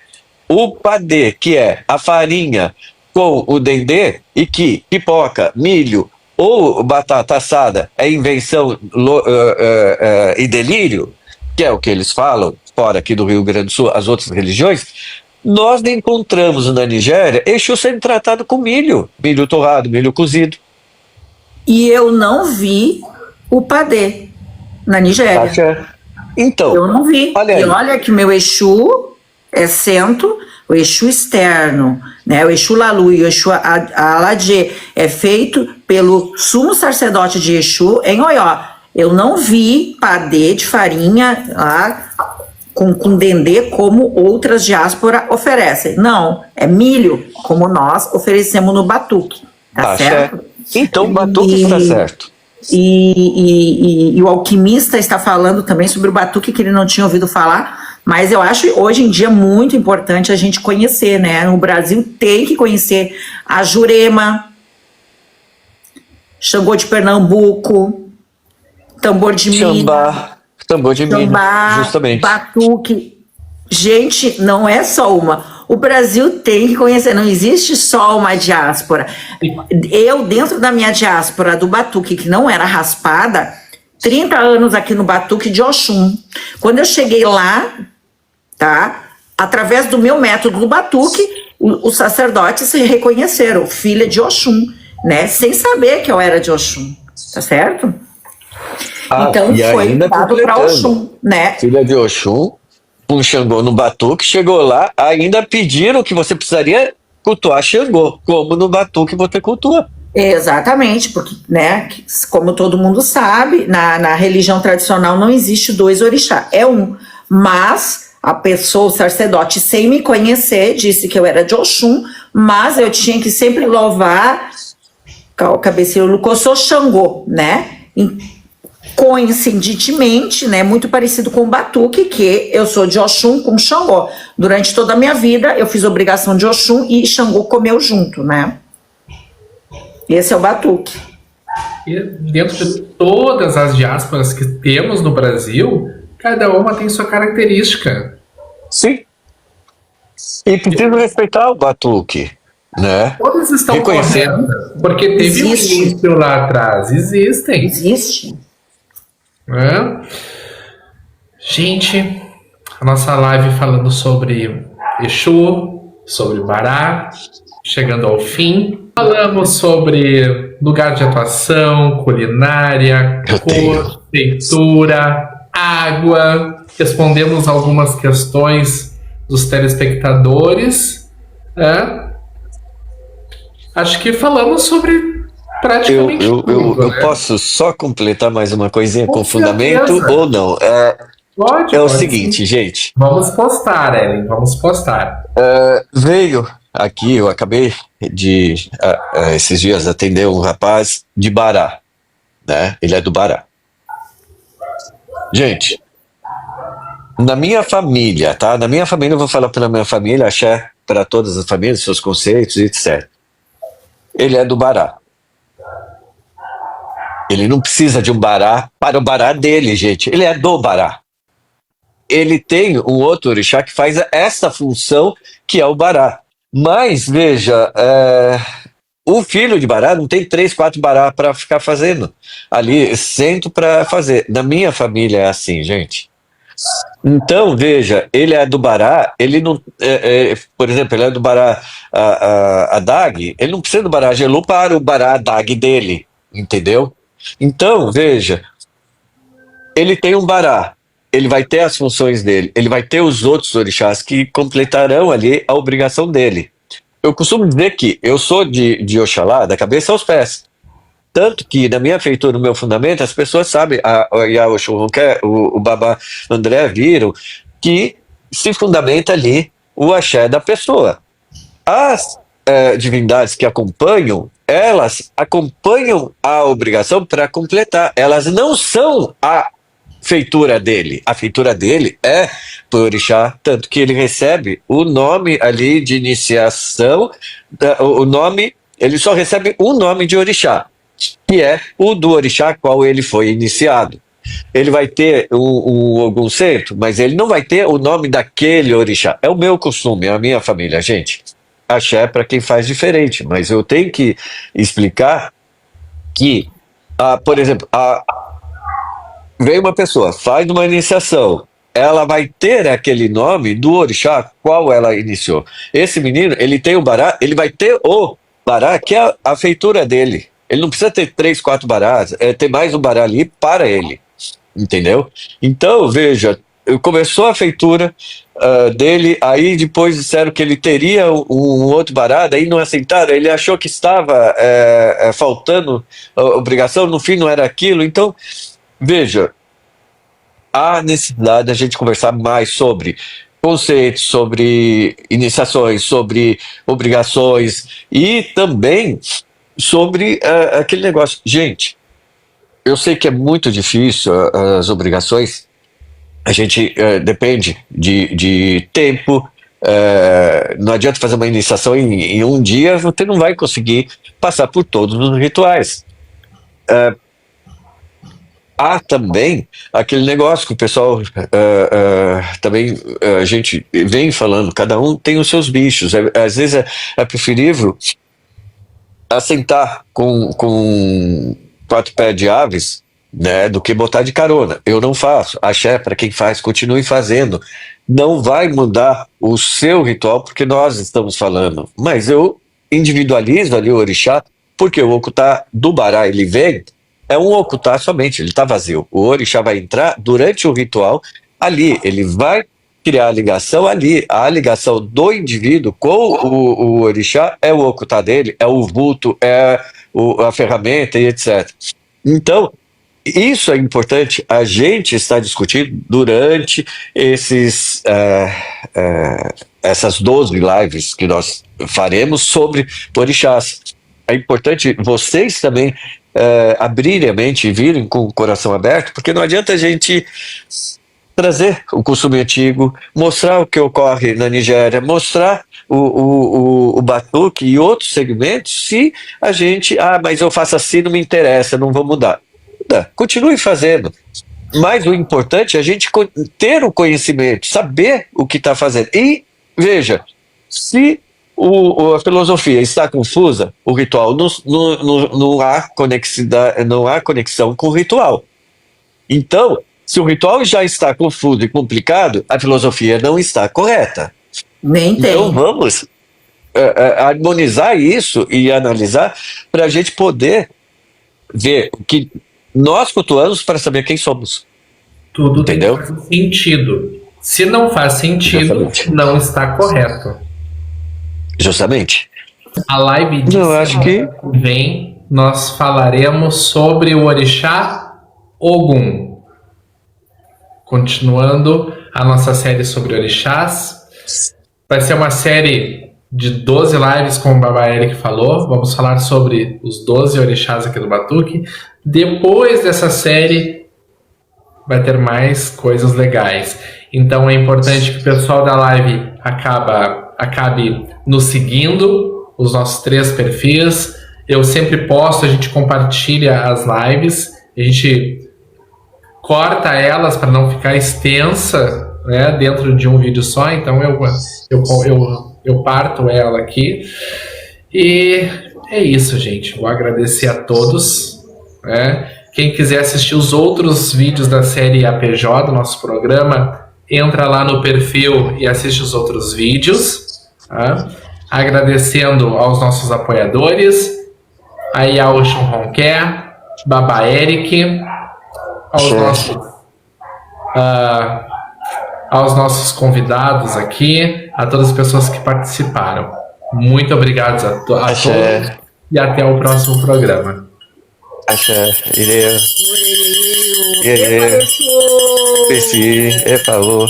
o padê, que é a farinha com o dendê, e que pipoca, milho ou batata assada é invenção e delírio, que é o que eles falam, fora aqui do Rio Grande do Sul, as outras religiões, nós encontramos na Nigéria Exu sendo tratado com milho torrado, milho cozido. E eu não vi o padê na Nigéria. Então, eu não vi. Olha, e olha que meu Exu é cento, o Exu externo, né? O Exu Lalu e o Exu Aladê é feito pelo sumo sacerdote de Exu em Oió. Eu não vi padê de farinha lá com dendê como outras diásporas oferecem. Não, é milho, como nós oferecemos no batuque. Tá certo? Então o batuque está certo. E o alquimista está falando também sobre o batuque que ele não tinha ouvido falar, mas eu acho hoje em dia muito importante a gente conhecer, né? No Brasil tem que conhecer a Jurema, Xangô de Pernambuco, tambor de milho, tambor de milho, justamente. Batuque. Gente, não é só uma. O Brasil tem que conhecer, não existe só uma diáspora. Eu, dentro da minha diáspora do batuque, que não era raspada, 30 anos aqui no batuque de Oxum. Quando eu cheguei lá, tá? Através do meu método do batuque, os sacerdotes se reconheceram, filha de Oxum, né? Sem saber que eu era de Oxum, tá certo? Então foi dado para Oxum, né? Filha de Oxum, um Xangô no batuque, chegou lá, ainda pediram que você precisaria cultuar Xangô, como no batuque você cultua. Exatamente, porque, né, como todo mundo sabe, na religião tradicional não existe dois orixá, é um. Mas a pessoa, o sacerdote, sem me conhecer, disse que eu era de Oxum, mas eu tinha que sempre louvar o cabeceiro Lucossô Xangô, né? Coincidentemente, né, muito parecido com o batuque, que eu sou de Oxum com Xangô. Durante toda a minha vida, eu fiz obrigação de Oxum e Xangô comeu junto, né? Esse é o batuque. E dentro de todas as diásporas que temos no Brasil, cada uma tem sua característica. Sim. E precisa respeitar o batuque, né? Todas estão corretas, porque teve um início lá atrás. Existe. Gente, a nossa live falando sobre Exu, sobre Bará, chegando ao fim. Falamos sobre lugar de atuação, culinária, Eu tenho. cor, feitura, água. Respondemos algumas questões dos telespectadores. Acho que falamos sobre Eu, praticamente eu, eu, tudo, eu né? posso só completar mais uma coisinha Com com fundamento certeza. ou não? É o Pode sim. seguinte, gente. Vamos postar, Ellen, vamos postar. Veio aqui, eu acabei de, esses dias, atender um rapaz de Bará, né? Ele é do Bará. Gente, na minha família, tá? Na minha família, eu vou falar pela minha família, axé para todas as famílias, seus conceitos, etc. Ele é do Bará. Ele não precisa de um Bará para o Bará dele, gente. Ele é do Bará. Ele tem um outro orixá que faz essa função, que é o Bará. Mas, veja, o filho de Bará não tem 3, 4 Bará para ficar fazendo ali, centro para fazer. Na minha família é assim, gente. Então, veja, ele é do Bará, ele não. Por exemplo, ele é do Bará Adag, ele não precisa do Bará Gelu para o Bará Adag dele, entendeu? Então, veja, ele tem um Bará, ele vai ter as funções dele, ele vai ter os outros orixás que completarão ali a obrigação dele. Eu costumo dizer que eu sou de Oxalá, da cabeça aos pés. Tanto que na minha feitura, no meu fundamento, as pessoas sabem, e a Oxuronqué, o Babá André viram, que se fundamenta ali o axé da pessoa. As divindades que acompanham, elas acompanham a obrigação para completar. Elas não são a feitura dele. A feitura dele é por orixá, tanto que ele recebe o nome ali de iniciação, o nome, ele só recebe um nome de orixá, que é o do orixá qual ele foi iniciado. Ele vai ter algum centro, mas ele não vai ter o nome daquele orixá. É o meu costume, é a minha família, gente. Axé é para quem faz diferente, mas eu tenho que explicar que, por exemplo, vem uma pessoa, faz uma iniciação, ela vai ter aquele nome do orixá qual ela iniciou. Esse menino, ele tem o bará, ele vai ter o bará que é a feitura dele. Ele não precisa ter 3, 4 barás, ter mais um bará ali para ele, entendeu? Então, veja, começou a feitura dele, aí depois disseram que ele teria um outro bará, daí não aceitaram, ele achou que estava faltando obrigação, no fim não era aquilo, então, veja, há necessidade da gente conversar mais sobre conceitos, sobre iniciações, sobre obrigações e também sobre aquele negócio. Gente, eu sei que é muito difícil as obrigações, a gente depende de tempo, não adianta fazer uma iniciação em um dia, você não vai conseguir passar por todos os rituais. Há também aquele negócio que o pessoal também a gente vem falando, cada um tem os seus bichos. Às vezes é preferível assentar com 4 pés de aves, né, do que botar de carona. Eu não faço. Axé, para quem faz, continue fazendo. Não vai mudar o seu ritual porque nós estamos falando. Mas eu individualizo ali o orixá, porque o Okutá do Bará, ele vem, é um Okutá somente, ele está vazio. O orixá vai entrar durante o ritual ali, ele vai criar a ligação ali, a ligação do indivíduo com o orixá é o Okutá dele, é o vulto, é a ferramenta e etc. Então, isso é importante a gente estar discutindo durante essas 12 lives que nós faremos sobre orixás. É importante vocês também abrirem a mente e virem com o coração aberto, porque não adianta a gente trazer o costume antigo, mostrar o que ocorre na Nigéria, mostrar o batuque e outros segmentos, se a gente, mas eu faço assim, não me interessa, não vou mudar. Continue fazendo. Mas o importante é a gente ter o conhecimento, saber o que está fazendo. E, veja, se a filosofia está confusa, o ritual não há conexão com o ritual. Então, se o ritual já está confuso e complicado, a filosofia não está correta. Nem tem. Então vamos harmonizar isso e analisar para a gente poder ver o que nós cultuamos para saber quem somos. Tudo Entendeu? tem que fazer sentido. Se não faz sentido, Exatamente. não está correto. Justamente. A live de Eu acho que semana que vem, nós falaremos sobre o orixá Ogum. Continuando a nossa série sobre orixás. Vai ser uma série de 12 lives, como o Baba Eric falou. Vamos falar sobre os 12 orixás aqui do Batuque. Depois dessa série, vai ter mais coisas legais. Então é importante que o pessoal da live acabe nos seguindo, os nossos 3 perfis. Eu sempre posto, a gente compartilha as lives, a gente corta elas para não ficar extensa, né, dentro de um vídeo só. Então eu parto ela aqui. E é isso, gente. Vou agradecer a todos, né? Quem quiser assistir os outros vídeos da série APJ do nosso programa, entra lá no perfil e assiste os outros vídeos, tá? Agradecendo aos nossos apoiadores, aí a Ocean Home Care, Baba Eric, aos nossos convidados aqui, a todas as pessoas que participaram. Muito obrigado a todos e até o próximo programa. Axé, ireu, Epa, Peci, Epaô.